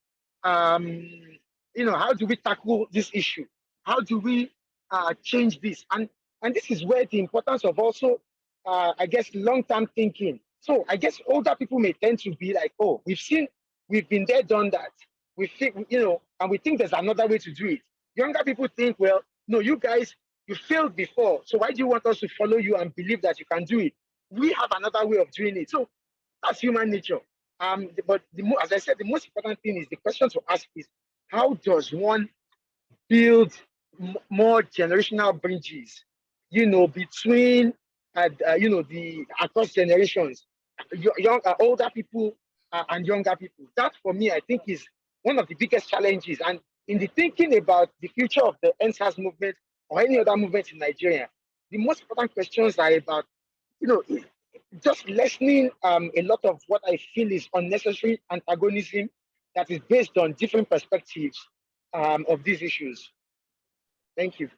tackle this issue? How do we change this? And this is where the importance of also long-term thinking. So I guess older people may tend to be like, oh, we've been there, done that. We think, and we think there's another way to do it. Younger people think, well, no, you guys, you failed before. So why do you want us to follow you and believe that you can do it? We have another way of doing it. So that's human nature. But as I said, the most important thing is the question to ask is, how does one build more generational bridges, between across generations, older people and younger people? That for me, I think, is one of the biggest challenges. And in the thinking about the future of the EndSARS movement or any other movement in Nigeria, the most important questions are about, just lessening a lot of what I feel is unnecessary antagonism that is based on different perspectives of these issues. Thank you.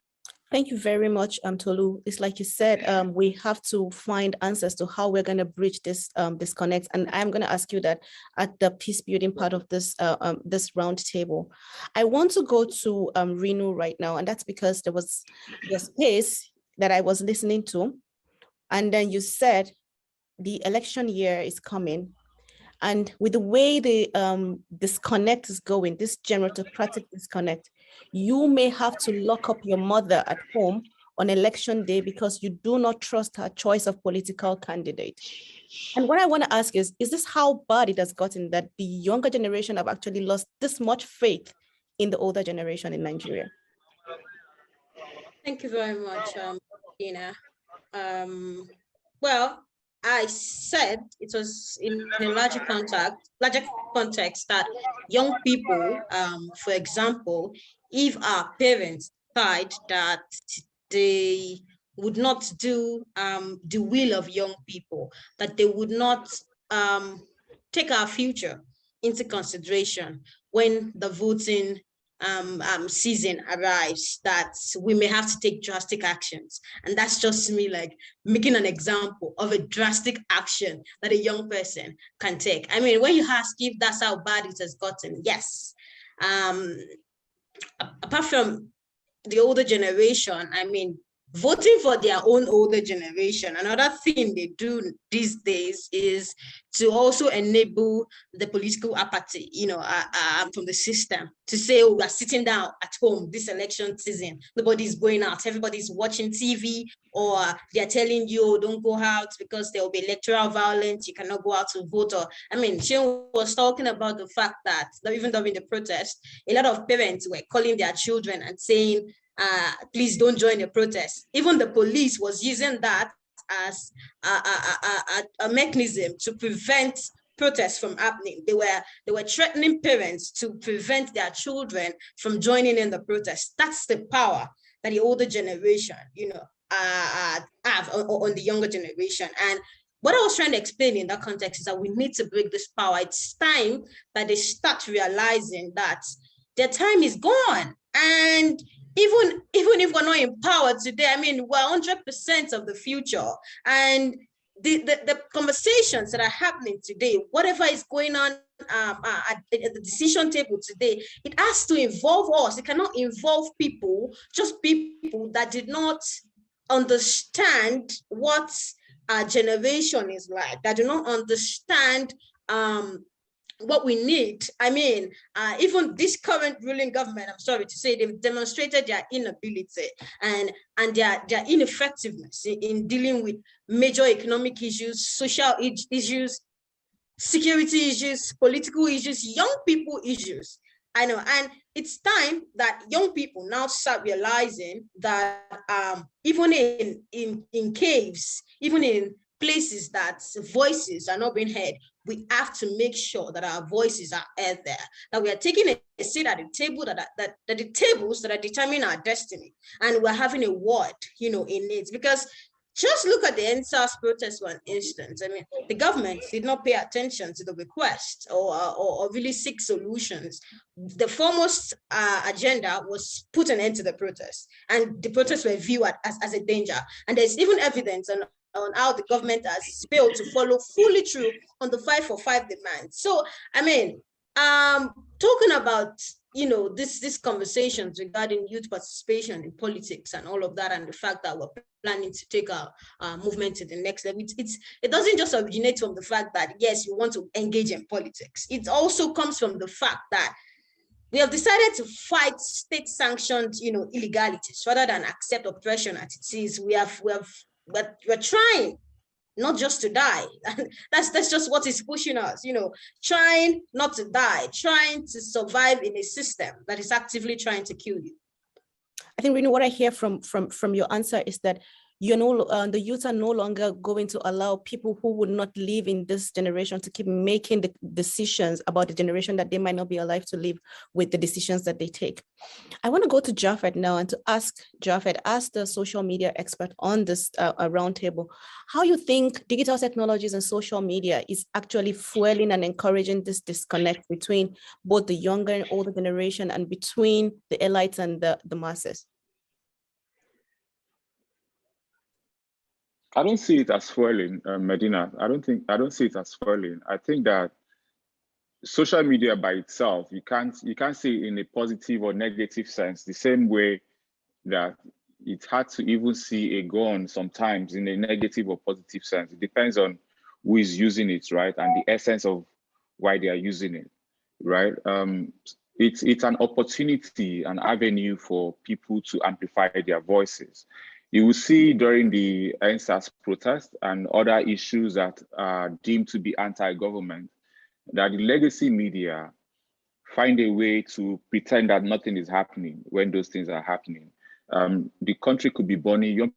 Thank you very much, Tolu. It's like you said, we have to find answers to how we're going to bridge this disconnect. And I'm going to ask you that at the peace building part of this this round table. I want to go to Rinu right now, and that's because there was a space that I was listening to, and then you said the election year is coming. And with the way the disconnect is going, this gerontocratic disconnect, you may have to lock up your mother at home on election day because you do not trust her choice of political candidate. And what I want to ask is this how bad it has gotten that the younger generation have actually lost this much faith in the older generation in Nigeria? Thank you very much, Dina. Well, I said it was in a larger context that young people, for example, if our parents decide that they would not do the will of young people, that they would not take our future into consideration when the voting season arrives, that we may have to take drastic actions. And that's just me like making an example of a drastic action that a young person can take. I mean, when you ask if that's how bad it has gotten, yes. Apart from the older generation, I mean, voting for their own older generation. Another thing they do these days is to also enable the political apathy, from the system, to say, oh, we are sitting down at home this election season, nobody's going out, everybody's watching TV, or they're telling you, oh, don't go out because there will be electoral violence, you cannot go out to vote. Or, Seun was talking about the fact that even during the protest, a lot of parents were calling their children and saying, please don't join the protest. Even the police was using that as a mechanism to prevent protests from happening. They were threatening parents to prevent their children from joining in the protest. That's the power that the older generation, have on the younger generation. And what I was trying to explain in that context is that we need to break this power. It's time that they start realizing that their time is gone. And even if we're not empowered today, we're 100% of the future. And the conversations that are happening today, whatever is going on at the decision table today, it has to involve us. It cannot involve just people that did not understand what our generation is like, that do not understand what we need. Even this current ruling government, I'm sorry to say, they've demonstrated their inability and their ineffectiveness in dealing with major economic issues, social issues, security issues, political issues, young people issues. And it's time that young people now start realizing that even in caves, even in places that voices are not being heard, we have to make sure that our voices are heard there, that we are taking a seat at the table, that the tables that are determining our destiny, and we're having a word, in it. Because just look at the EndSARS protest, for instance. The government did not pay attention to the request or really seek solutions. The foremost agenda was put an end to the protest, and the protests were viewed as a danger. And there's even evidence on how the government has failed to follow fully through on the 5-for-5 demand. So, talking about, this conversations regarding youth participation in politics and all of that, and the fact that we're planning to take our movement to the next level, it doesn't just originate from the fact that, yes, we want to engage in politics. It also comes from the fact that we have decided to fight state-sanctioned, illegalities rather than accept oppression as it is. We're trying not just to die. That's just what is pushing us, trying not to die, trying to survive in a system that is actively trying to kill you. I think, Rinu, what I hear from your answer is that the youth are no longer going to allow people who would not live in this generation to keep making the decisions about the generation that they might not be alive to live with the decisions that they take. I want to go to Japhet now and to ask Japhet, as the social media expert on this roundtable, how you think digital technologies and social media is actually fueling and encouraging this disconnect between both the younger and older generation and between the elites and the masses? I don't see it as fueling, Medinat. I don't see it as fueling. I think that social media by itself, you can't see it in a positive or negative sense, the same way that it's hard to even see a gun sometimes in a negative or positive sense. It depends on who is using it, right? And the essence of why they are using it, right? It's an opportunity, an avenue for people to amplify their voices. You will see during the EndSARS protest and other issues that are deemed to be anti-government, that the legacy media find a way to pretend that nothing is happening when those things are happening. The country could be burning. Young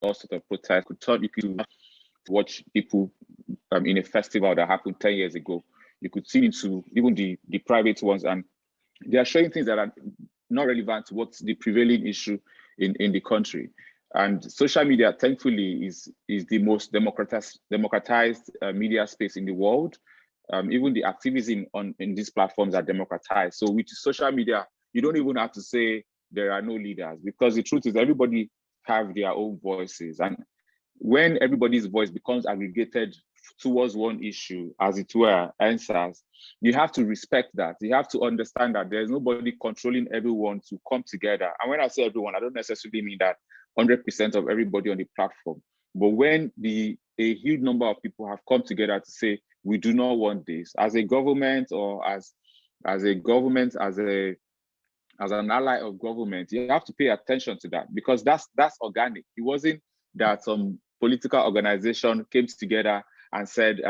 all sorts of protests could turn you to watch people in a festival that happened 10 years ago. You could see into even the private ones, and they are showing things that are not relevant to what's the prevailing issue in the country. And social media, thankfully, is the most democratized media space in the world. Even the activism in these platforms are democratized. So with social media, you don't even have to say there are no leaders, because the truth is everybody have their own voices. And when everybody's voice becomes aggregated towards one issue, as it were, EndSARS, you have to respect that. You have to understand that there's nobody controlling everyone to come together. And when I say everyone, I don't necessarily mean that 100% of everybody on the platform. But when a huge number of people have come together to say, we do not want this, as a government or as a government, as an ally of government, you have to pay attention to that, because that's organic. It wasn't that some political organization came together and said,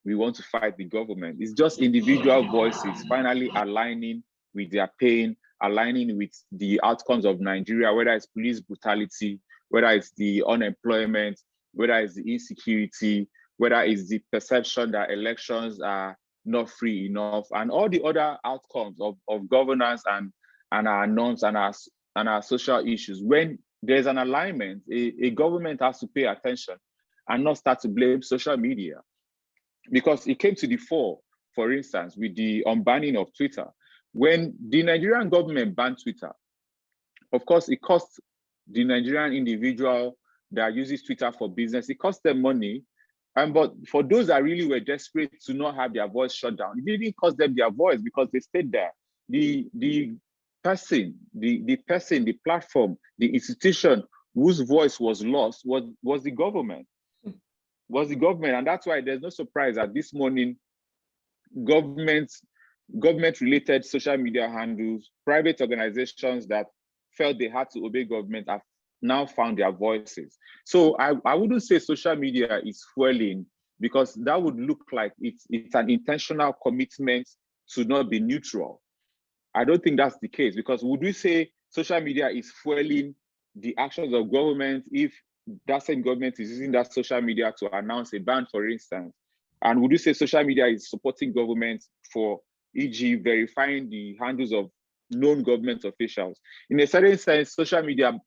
we want to fight the government. It's just individual voices finally aligning with their pain, aligning with the outcomes of Nigeria, whether it's police brutality, whether it's the unemployment, whether it's the insecurity, whether it's the perception that elections are not free enough, and all the other outcomes of governance and our norms and our social issues. When there's an alignment, a government has to pay attention and not start to blame social media. Because it came to the fore, for instance, with the unbanning of Twitter. When the Nigerian government banned Twitter, of course, it cost the Nigerian individual that uses Twitter for business, it cost them money. But for those that really were desperate to not have their voice shut down, it didn't cost them their voice because they stayed there. The person, the platform, the institution whose voice was lost was the government. And that's why there's no surprise that this morning, government-related social media handles, private organizations that felt they had to obey government have now found their voices. So I wouldn't say social media is fueling, because that would look like it's an intentional commitment to not be neutral. I don't think that's the case, because would we say social media is fueling the actions of government if that same government is using that social media to announce a ban, for instance? And would you say social media is supporting government for, e.g., verifying the handles of known government officials? In a certain sense, social media,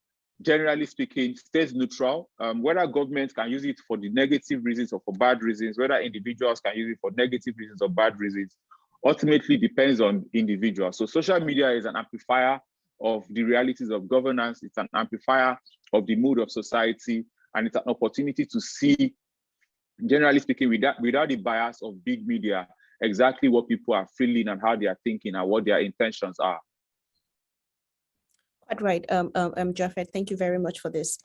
generally speaking, stays neutral. Whether governments can use it for the negative reasons or for bad reasons, whether individuals can use it for negative reasons or bad reasons, ultimately depends on individuals. So social media is an amplifier of the realities of governance. It's an amplifier of the mood of society, and it's an opportunity to see, generally speaking, without the bias of big media, exactly what people are feeling and how they are thinking and what their intentions are. Quite right, Japheth, thank you very much for this.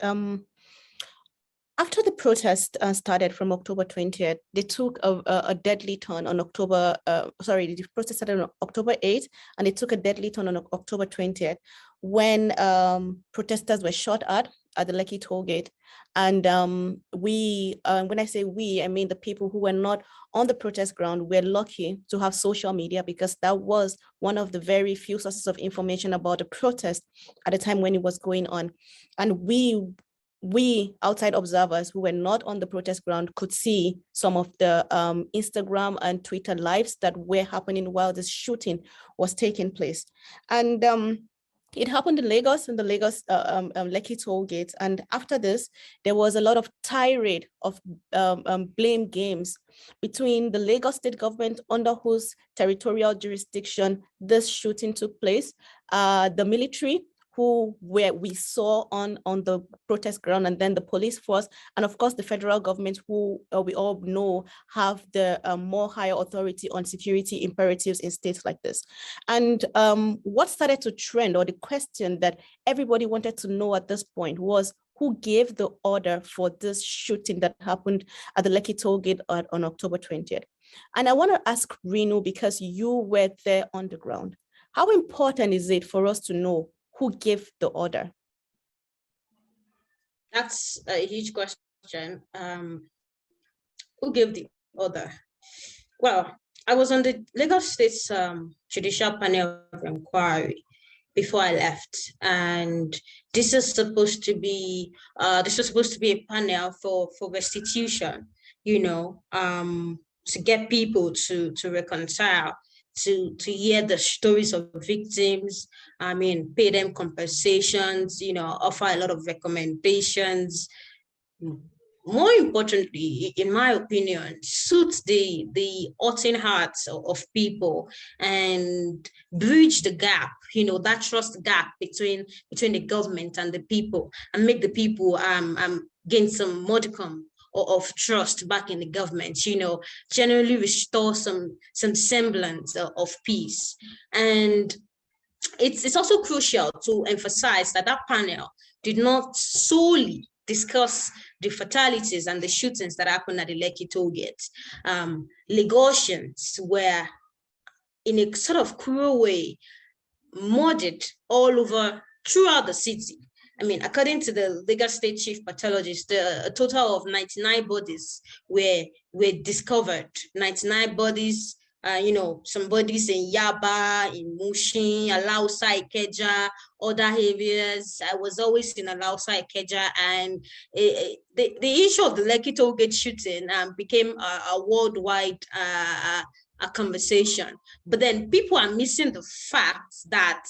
After the protest started from October 20th, they took a deadly turn on the protest started on October 8th, and it took a deadly turn on October 20th when protesters were shot at the Lekki toll gate. And when I say we, I mean the people who were not on the protest ground were lucky to have social media, because that was one of the very few sources of information about the protest at the time when it was going on. And we outside observers who were not on the protest ground could see some of the Instagram and Twitter lives that were happening while this shooting was taking place. And it happened in Lagos, in the Lagos Lekki toll gate. And after this, there was a lot of tirade of blame games between the Lagos state government, under whose territorial jurisdiction this shooting took place, the military, who we saw on the protest ground, and then the police force, and of course the federal government, who we all know have the more higher authority on security imperatives in states like this. And what started to trend, or the question that everybody wanted to know at this point, was who gave the order for this shooting that happened at the Lekki toll gate on October 20th. And I want to ask Rinu, because you were there on the ground, how important is it for us to know who gave the order? That's a huge question. Who gave the order? Well, I was on the Lagos State's judicial panel of inquiry before I left, and this is supposed to be a panel for restitution, to get people to reconcile, to hear the stories of victims, pay them compensations, offer a lot of recommendations. More importantly, in my opinion, suit the hurting hearts of people and bridge the gap, that trust gap between the government and the people, and make the people gain some modicum of trust back in the government, generally restore some semblance of peace. And it's also crucial to emphasize that panel did not solely discuss the fatalities and the shootings that happened at the Lekki toll gate. Lagosians were, in a sort of cruel way, murdered all over throughout the city. I mean, according to the Lagos State Chief Pathologist, a total of 99 bodies were discovered. 99 bodies, some bodies in Yaba, in Mushin, Alausa, Ikeja, other areas. I was always in Alausa, Ikeja, and the issue of the Lekki toll gate shooting became a worldwide a conversation. But then people are missing the fact that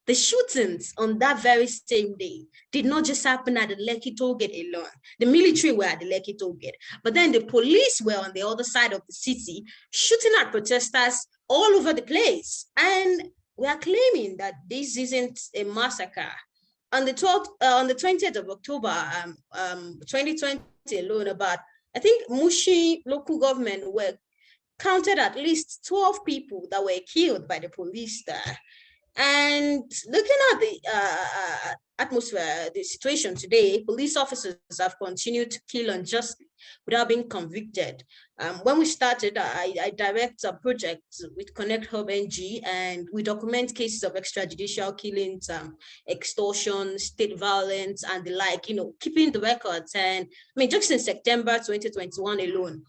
the shootings on that very same day did not just happen at the Lekki toll gate alone. The military were at the Lekki toll gate, but then the police were on the other side of the city shooting at protesters all over the place. And we are claiming that this isn't a massacre. On the 20th of October, 2020 alone, about, I think Mushi local government were counted at least 12 people that were killed by the police there. And looking at the atmosphere, the situation today, police officers have continued to kill unjustly without being convicted. When we started, I direct a project with Connect Hub NG, and we document cases of extrajudicial killings, extortion, state violence, and the like, keeping the records. And I mean, just in September 2021 alone,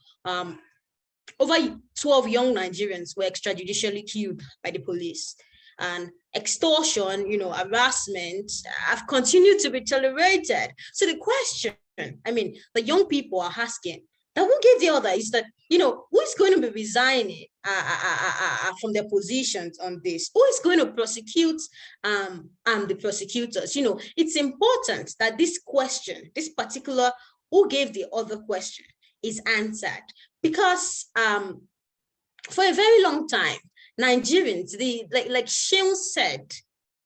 over 12 young Nigerians were extrajudicially killed by the police. And extortion, harassment have continued to be tolerated. So the question, I mean, the young people are asking, that who gave the order is that, who is going to be resigning from their positions on this? Who is going to prosecute the prosecutors? It's important that this question, this particular who gave the other question, is answered, because for a very long time, Nigerians, like Seun said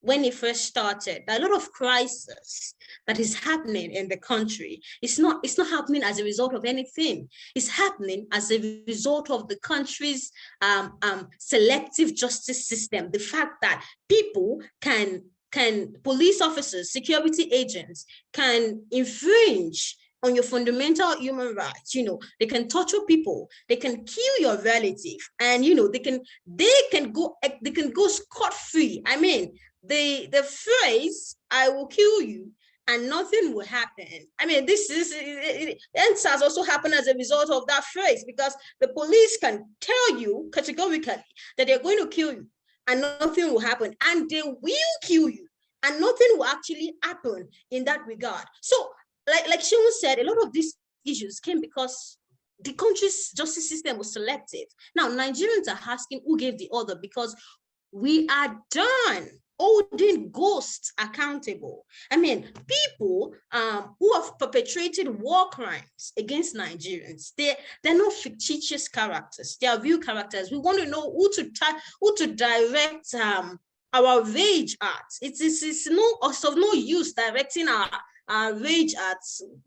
when he first started, a lot of crisis that is happening in the country. It's not happening as a result of anything. It's happening as a result of the country's selective justice system. The fact that people can police officers, security agents can infringe on your fundamental human rights. They can torture people, they can kill your relative, and they can go scot-free. I mean, the phrase "I will kill you and nothing will happen." I mean, this is EndSARS also happened as a result of that phrase, because the police can tell you categorically that they're going to kill you and nothing will happen, and they will kill you and nothing will actually happen in that regard. So like Seun said, a lot of these issues came because the country's justice system was selective. Now, Nigerians are asking who gave the order, because we are done holding ghosts accountable. I mean, people who have perpetrated war crimes against Nigerians, they're not fictitious characters, they are real characters. We want to know who to direct our rage at. It's of no use directing our rage at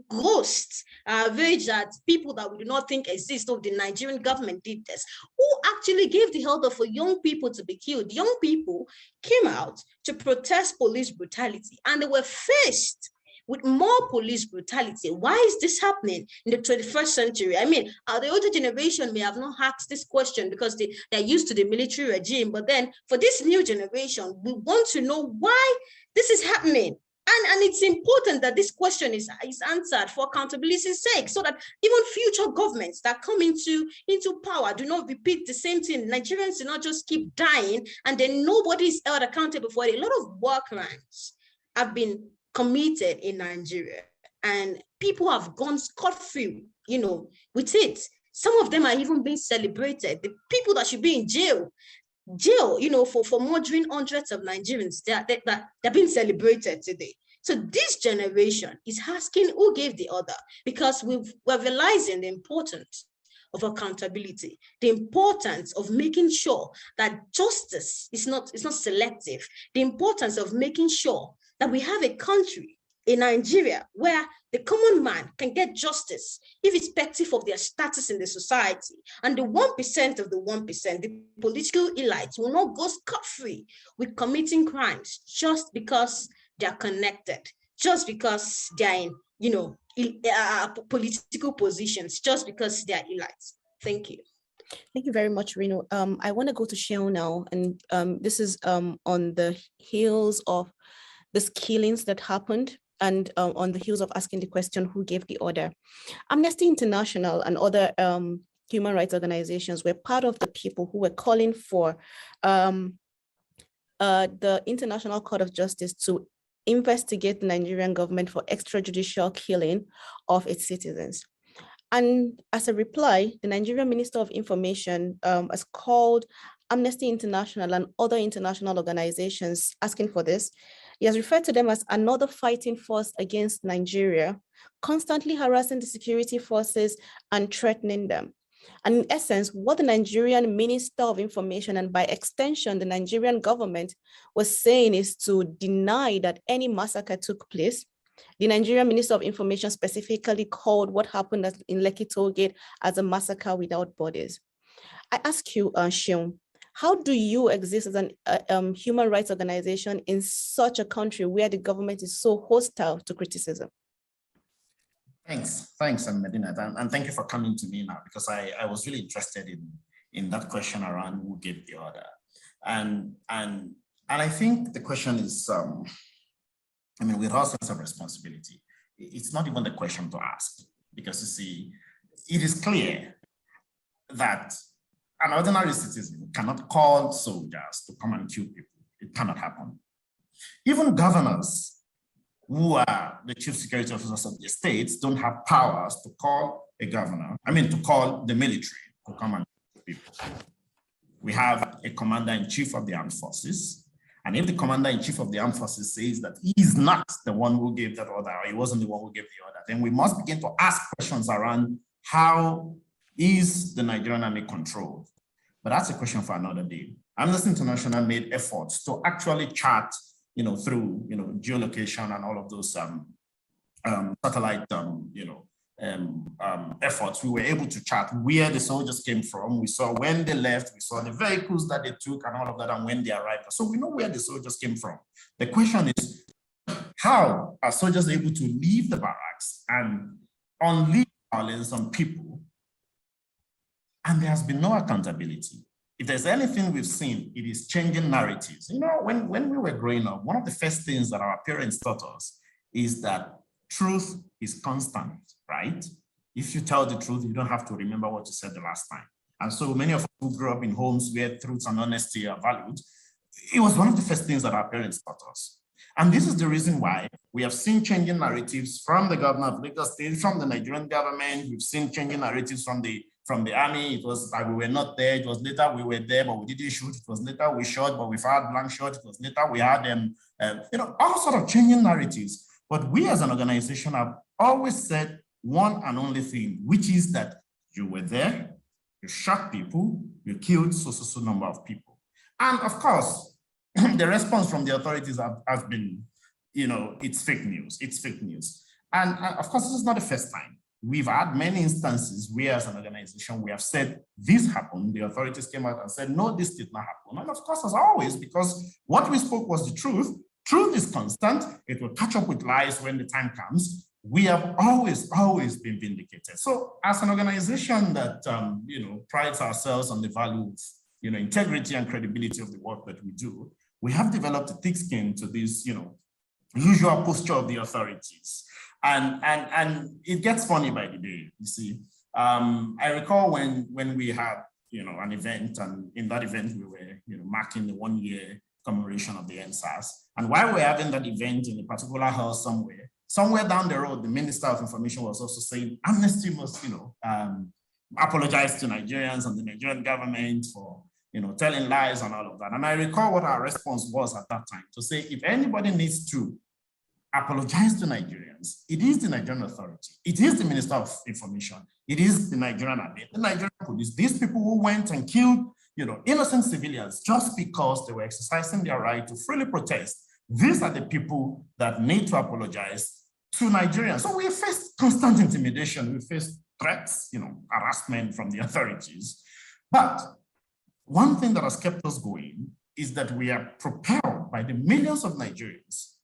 ghosts, rage at people that we do not think exist. So the Nigerian government did this. Who actually gave the order for young people to be killed? Young people came out to protest police brutality, and they were faced with more police brutality. Why is this happening in the 21st century? I mean, the older generation may have not asked this question because they're used to the military regime, but then for this new generation, we want to know why this is happening. And it's important that this question is answered for accountability's sake, so that even future governments that come into power do not repeat the same thing. Nigerians do not just keep dying and then nobody is held accountable for it. A lot of war crimes have been committed in Nigeria, and people have gone scot-free, with it. Some of them are even being celebrated. The people that should be in jail, for murdering hundreds of Nigerians, they're being celebrated today. So this generation is asking who gave the order, because we're realizing the importance of accountability, the importance of making sure that justice is not selective, the importance of making sure that we have a country a Nigeria where the common man can get justice irrespective of their status in the society. And the 1% of the 1%, the political elites, will not go scot-free with committing crimes just because they are connected, just because they are in, political positions, just because they are elites. Thank you. Thank you very much, Rinu. I want to go to Seun now, and this is on the heels of these killings that happened, and on the heels of asking the question, who gave the order? Amnesty International and other human rights organizations were part of the people who were calling for the International Court of Justice to investigate the Nigerian government for extrajudicial killing of its citizens. And as a reply, the Nigerian Minister of Information has called Amnesty International and other international organizations asking for this. He has referred to them as another fighting force against Nigeria, constantly harassing the security forces and threatening them. And in essence, what the Nigerian Minister of Information, and by extension, the Nigerian government, was saying is to deny that any massacre took place. The Nigerian Minister of Information specifically called what happened in Lekki Tollgate as a massacre without bodies. I ask you, Seun, how do you exist as an human rights organization in such a country where the government is so hostile to criticism? Thanks, Medinat, and thank you for coming to me now, because I was really interested in that question around who gave the order, and I think the question is, with all sense of responsibility, it's not even the question to ask, because you see, it is clear that an ordinary citizen cannot call soldiers to come and kill people. It cannot happen. Even governors, who are the chief security officers of the states, don't have powers to call a governor, to call the military to come and kill people. We have a commander-in-chief of the armed forces, and if the commander-in-chief of the armed forces says that he is not the one who gave that order, or he wasn't the one who gave the order, then we must begin to ask questions around how is the Nigerian army controlled? But that's a question for another day. Amnesty International made efforts to actually chart, through, geolocation and all of those satellite, efforts. We were able to chart where the soldiers came from. We saw when they left, we saw the vehicles that they took and all of that, and when they arrived. So we know where the soldiers came from. The question is, how are soldiers able to leave the barracks and unleash violence on people? And there has been no accountability. If there's anything we've seen, it is changing narratives. When we were growing up, one of the first things that our parents taught us is that truth is constant, right? If you tell the truth, you don't have to remember what you said the last time. And so many of us who grew up in homes where truth and honesty are valued, it was one of the first things that our parents taught us. And this is the reason why we have seen changing narratives from the governor of Lagos State, from the Nigerian government. We've seen changing narratives from the army. It was like we were not there. It was later we were there, but we didn't shoot. It was later we shot, but we fired blank shot. It was later we had them, all sort of changing narratives. But we as an organization have always said one and only thing, which is that you were there, you shot people, you killed so number of people. And of course, the response from the authorities has been, it's fake news, And of course, this is not the first time. We've had many instances where as an organization, we have said this happened. The authorities came out and said, no, this did not happen. And of course, as always, because what we spoke was the truth. Truth is constant. It will catch up with lies when the time comes. We have always been vindicated. So as an organization that, prides ourselves on the value of, integrity and credibility of the work that we do, we have developed a thick skin to this, usual posture of the authorities. And it gets funny by the day, you see. I recall when we had, an event, and in that event, we were, marking the 1-year commemoration of the EndSARS. And while we're having that event in a particular house somewhere down the road, the Minister of Information was also saying, Amnesty must, apologize to Nigerians and the Nigerian government for, telling lies and all of that. And I recall what our response was at that time, to say, if anybody needs to apologize to Nigerians, it is the Nigerian authority, it is the Minister of Information, it is the Nigerian Army, the Nigerian police, these people who went and killed, innocent civilians just because they were exercising their right to freely protest These are the people that need to apologize to Nigerians. So we face constant intimidation, we face threats, harassment from the authorities. But one thing that has kept us going is that we are propelled by the millions of Nigerians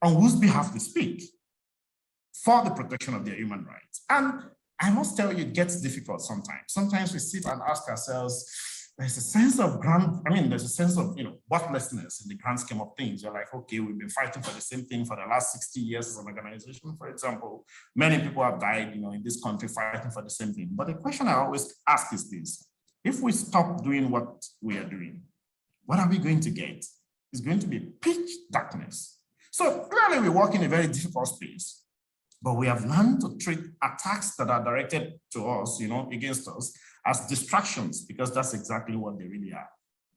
on whose behalf we speak for the protection of their human rights. And I must tell you, it gets difficult sometimes. Sometimes we sit and ask ourselves, there's a sense of worthlessness in the grand scheme of things. You're like, okay, we've been fighting for the same thing for the last 60 years as an organization, for example. Many people have died, in this country fighting for the same thing. But the question I always ask is this: if we stop doing what we are doing, what are we going to get? It's going to be pitch darkness. So clearly we work in a very difficult space, but we have learned to treat attacks that are directed to us, against us, as distractions, because that's exactly what they really are.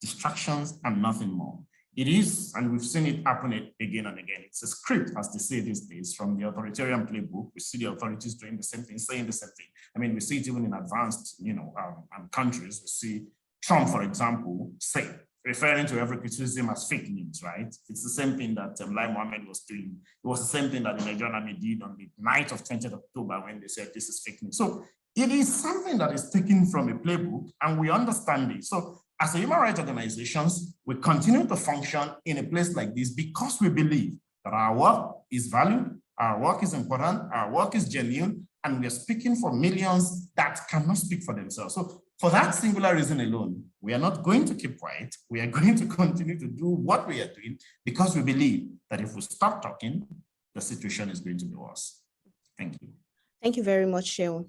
Distractions and nothing more. It is, and we've seen it happen again and again. It's a script, as they say these days, from the authoritarian playbook. We see the authorities doing the same thing, saying the same thing. I mean, we see it even in advanced, countries. We see Trump, for example, referring to every criticism as fake news, right? It's the same thing that Lai Mohammed was doing. It was the same thing that the Nigerian army did on the night of 20th October when they said this is fake news. So it is something that is taken from a playbook, and we understand it. So as a human rights organizations, we continue to function in a place like this because we believe that our work is valued, our work is important, our work is genuine, and we are speaking for millions that cannot speak for themselves. So for that singular reason alone, we are not going to keep quiet. We are going to continue to do what we are doing because we believe that if we stop talking, the situation is going to be worse. Thank you. Thank you very much, Seun.